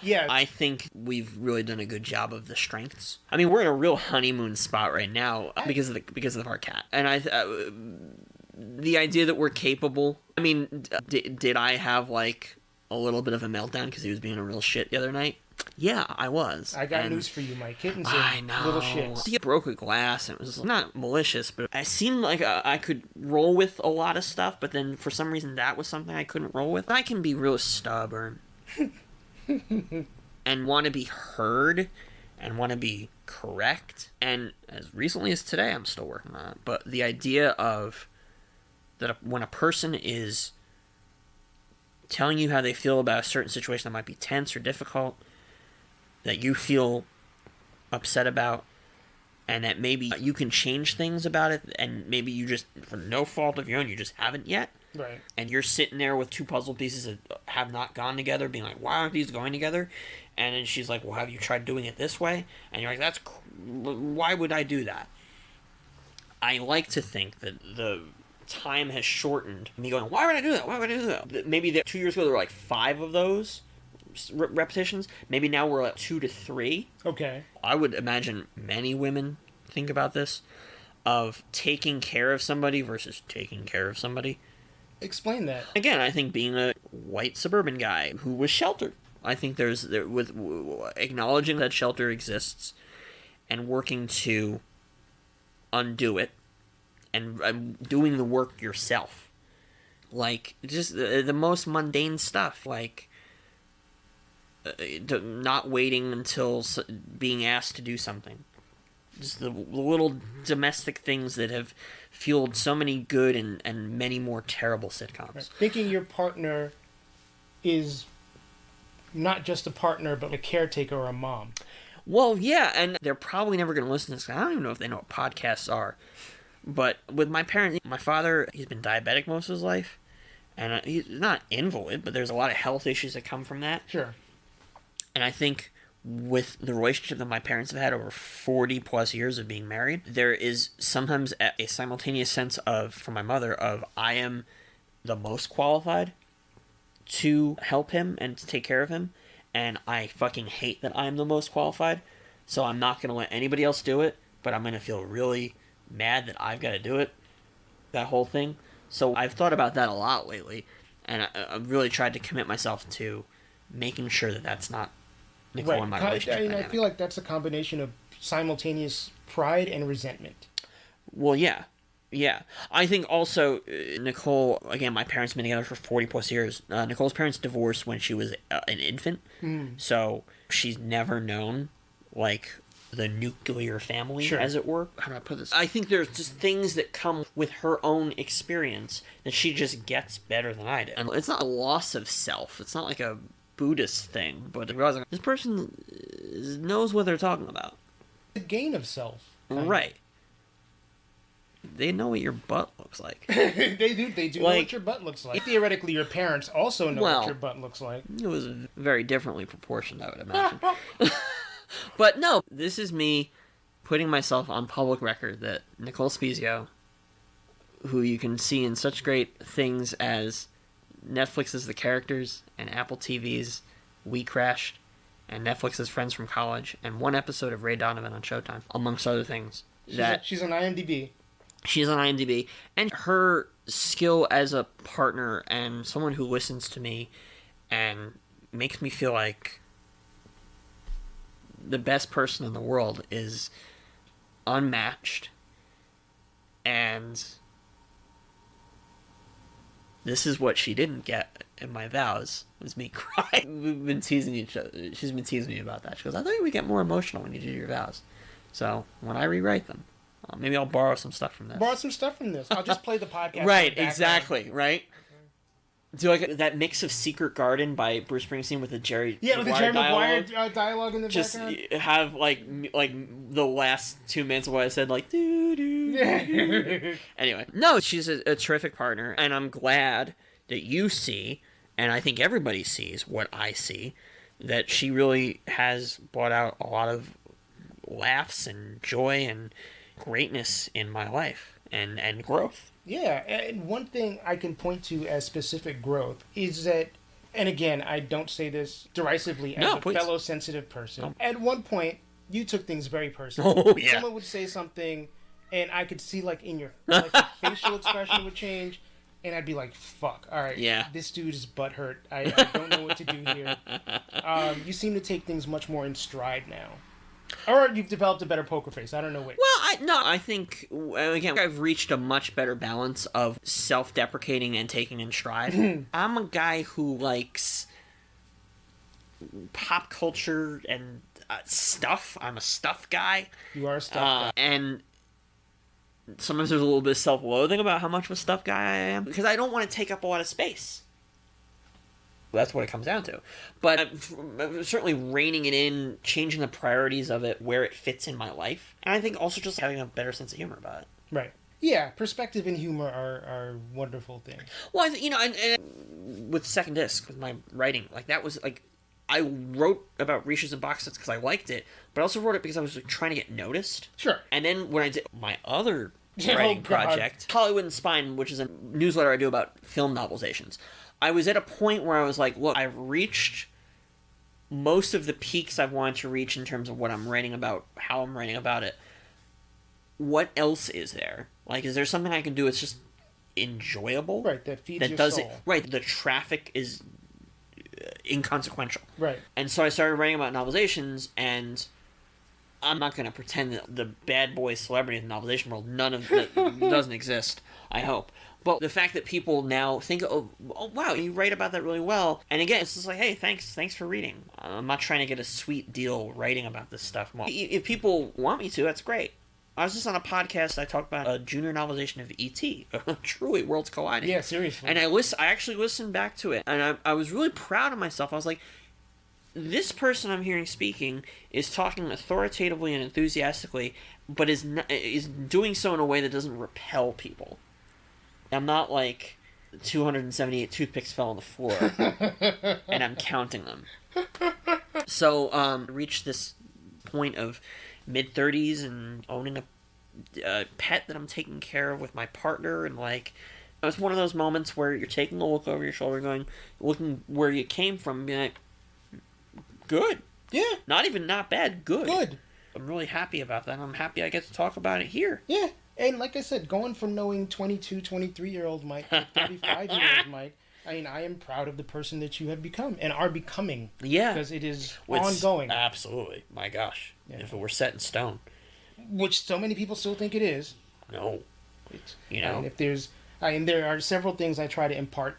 Yeah. I think we've really done a good job of the strengths. I mean, we're in a real honeymoon spot right now because of our cat. And the idea that we're capable. I mean, did I have like a little bit of a meltdown because he was being a real shit the other night? Yeah, I was. I got news for you, Mike. Kittens are little shits. He broke a glass, and it was not malicious, but I seemed like I could roll with a lot of stuff, but then for some reason that was something I couldn't roll with. I can be real stubborn. And want to be heard and want to be correct. And as recently as today, I'm still working on it. But the idea of that when a person is telling you how they feel about a certain situation that might be tense or difficult, that you feel upset about, and that maybe you can change things about it, and maybe you just, for no fault of your own, you just haven't yet. Right. And you're sitting there with two puzzle pieces that have not gone together, being like, why aren't these going together? And then she's like, well, have you tried doing it this way? And you're like, why would I do that? I like to think that the time has shortened. Me going, why would I do that? Why would I do that? Maybe 2 years ago there were like 5 of those repetitions. Maybe now we're at 2 to 3. Okay. I would imagine many women think about this, of taking care of somebody versus taking care of somebody. Explain that. Again, I think being a white suburban guy who was sheltered, I think with acknowledging that shelter exists and working to undo it and doing the work yourself. Like, just the most mundane stuff, like not waiting until being asked to do something. Just the little domestic things that have fueled so many good and many more terrible sitcoms. Right. Thinking your partner is not just a partner, but a caretaker or a mom. Well, yeah, and they're probably never going to listen to this. I don't even know if they know what podcasts are. But with my parents, my father, he's been diabetic most of his life. And he's not invalid, but there's a lot of health issues that come from that. Sure. And I think with the relationship that my parents have had over 40 plus years of being married, there is sometimes a simultaneous sense of, from my mother, of I am the most qualified to help him and to take care of him, and I fucking hate that I'm the most qualified, so I'm not going to let anybody else do it, but I'm going to feel really mad that I've got to do it, that whole thing. So I've thought about that a lot lately, and I've really tried to commit myself to making sure that that's not Nicole and my relationship dynamic. I feel like that's a combination of simultaneous pride and resentment. Well, yeah. Yeah. I think also, Nicole, again, my parents have been together for 40 plus years. Nicole's parents divorced when she was an infant. So she's never known, like, the nuclear family, sure, as it were. How do I put this? I think there's just things that come with her own experience that she just gets better than I did. And it's not a loss of self. It's not like a Buddhist thing, but I realize, like, this person knows what they're talking about. The gain of self. Right. They know what your butt looks like. They do know what your butt looks like. Theoretically, your parents also know what your butt looks like. It was very differently proportioned, I would imagine. But no, this is me putting myself on public record that Nicole Spezio, who you can see in such great things as Netflix's The Characters and Apple TV's We Crashed and Netflix's Friends from College and one episode of Ray Donovan on Showtime, amongst other things. She's on IMDb. She's on IMDb, and her skill as a partner and someone who listens to me and makes me feel like the best person in the world is unmatched. And this is what she didn't get in my vows, was me crying. We've been teasing each other. She's been teasing me about that. She goes, I thought you would get more emotional when you do your vows. So when I rewrite them, maybe I'll borrow some stuff from this. I'll just play the podcast. Right, exactly, right? Do like that mix of Secret Garden by Bruce Springsteen with the Jerry Maguire dialogue in the just background. Just have like the last 2 minutes of what I said, like doo doo. Anyway, no, she's a terrific partner, and I'm glad that you see, and I think everybody sees what I see, that she really has brought out a lot of laughs and joy and greatness in my life and growth. Yeah, and one thing I can point to as specific growth is that, and again, I don't say this derisively as fellow sensitive person. No. At one point, you took things very personally. Oh, yeah. Someone would say something, and I could see, like, in your like, the facial expression would change, and I'd be like, fuck, all right, this dude is butthurt. I don't know what to do here. You seem to take things much more in stride now. Or you've developed a better poker face. I don't know which. Well, I think, again, I've reached a much better balance of self-deprecating and taking in stride. I'm a guy who likes pop culture and stuff. I'm a stuff guy. You are a stuff guy. And sometimes there's a little bit of self-loathing about how much of a stuff guy I am, because I don't want to take up a lot of space. That's what it comes down to. But certainly reining it in, changing the priorities of it, where it fits in my life. And I think also just having a better sense of humor about it. Right. Yeah, perspective and humor are wonderful things. Well, and with Second Disc, with my writing, like that was like, I wrote about reshoots and box sets because I liked it, but I also wrote it because I was like, trying to get noticed. Sure. And then when I did my other writing project, Hollywood and Spine, which is a newsletter I do about film novelizations, I was at a point where I was like, look, I've reached most of the peaks I've wanted to reach in terms of what I'm writing about, how I'm writing about it. What else is there? Like, is there something I can do that's just enjoyable? Right, that feeds your soul. Right, the traffic is inconsequential. Right. And so I started writing about novelizations, and I'm not going to pretend that the bad boy celebrity in the novelization world, none of that doesn't exist, I hope. But the fact that people now think, oh, wow, you write about that really well. And again, it's just like, hey, thanks for reading. I'm not trying to get a sweet deal writing about this stuff. Well, if people want me to, that's great. I was just on a podcast, I talked about a junior novelization of E.T., truly Worlds Colliding. Yeah, seriously. And I actually listened back to it, and I was really proud of myself. I was like, this person I'm hearing speaking is talking authoritatively and enthusiastically, but is doing so in a way that doesn't repel people. I'm not like 278 toothpicks fell on the floor, and I'm counting them. So, reached this point of mid-30s and owning a pet that I'm taking care of with my partner, and like, it was one of those moments where you're taking a look over your shoulder, looking where you came from, and being like, good. Yeah. Not bad, good. Good. I'm really happy about that. I'm happy I get to talk about it here. Yeah. And like I said, going from knowing 22, 23-year-old Mike to 35-year-old Mike, I mean, I am proud of the person that you have become and are becoming. Yeah. Because it is ongoing. Absolutely. My gosh. Yeah. If it were set in stone. Which so many people still think it is. No. And there are several things I try to impart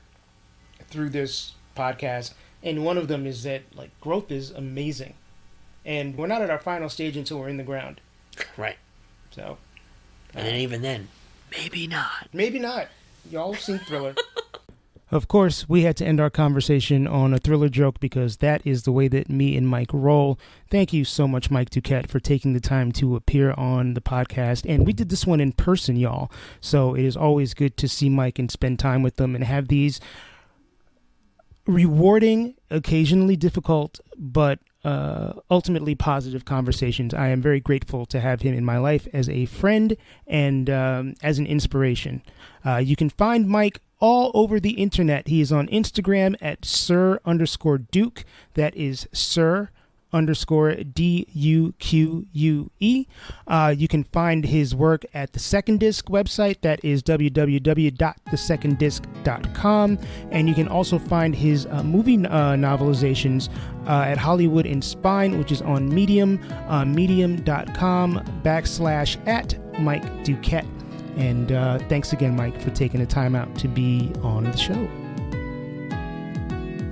through this podcast. And one of them is that, like, growth is amazing. And we're not at our final stage until we're in the ground. Right. So... And then even then, maybe not. Maybe not. Y'all have seen Thriller. Of course, we had to end our conversation on a Thriller joke because that is the way that me and Mike roll. Thank you so much, Mike Duquette, for taking the time to appear on the podcast. And we did this one in person, y'all. So it is always good to see Mike and spend time with them and have these rewarding, occasionally difficult, but ultimately positive conversations. I am very grateful to have him in my life as a friend and as an inspiration. You can find Mike all over the internet. He is on Instagram at Sir_Duke. That is Sir_Duke. Mike_Duque. You can find his work at the Second Disc website. That is www.theseconddisc.com. And you can also find his movie novelizations at Hollywood in Spine, which is on Medium, medium.com/@Mike Duquette. And thanks again, Mike, for taking the time out to be on the show.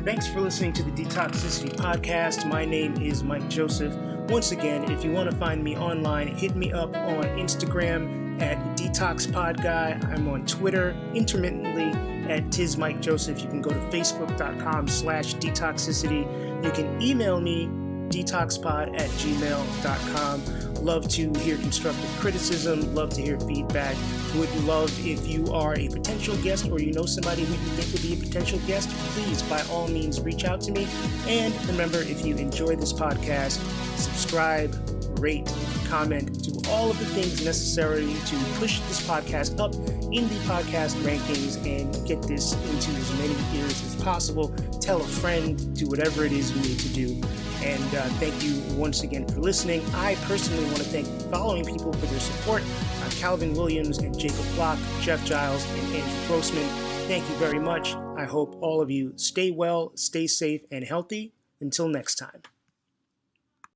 Thanks for listening to the Detoxicity Podcast. My name is Mike Joseph. Once again, if you want to find me online, hit me up on Instagram at DetoxPod Guy. I'm on Twitter intermittently at TizMikeJoseph. You can go to Facebook.com/Detoxicity. You can email me, detoxpod@gmail.com. Love to hear constructive criticism, love to hear feedback. Would love if you are a potential guest or you know somebody who you think would be a potential guest, please, by all means, reach out to me. And remember, if you enjoy this podcast, subscribe, rate, comment, do all of the things necessary to push this podcast up in the podcast rankings and get this into as many ears as possible. Tell a friend, do whatever it is you need to do. And thank you once again for listening. I personally want to thank the following people for their support: Calvin Williams and Jacob Block, Jeff Giles, and Andrew Grossman. Thank you very much. I hope all of you stay well, stay safe, and healthy. Until next time.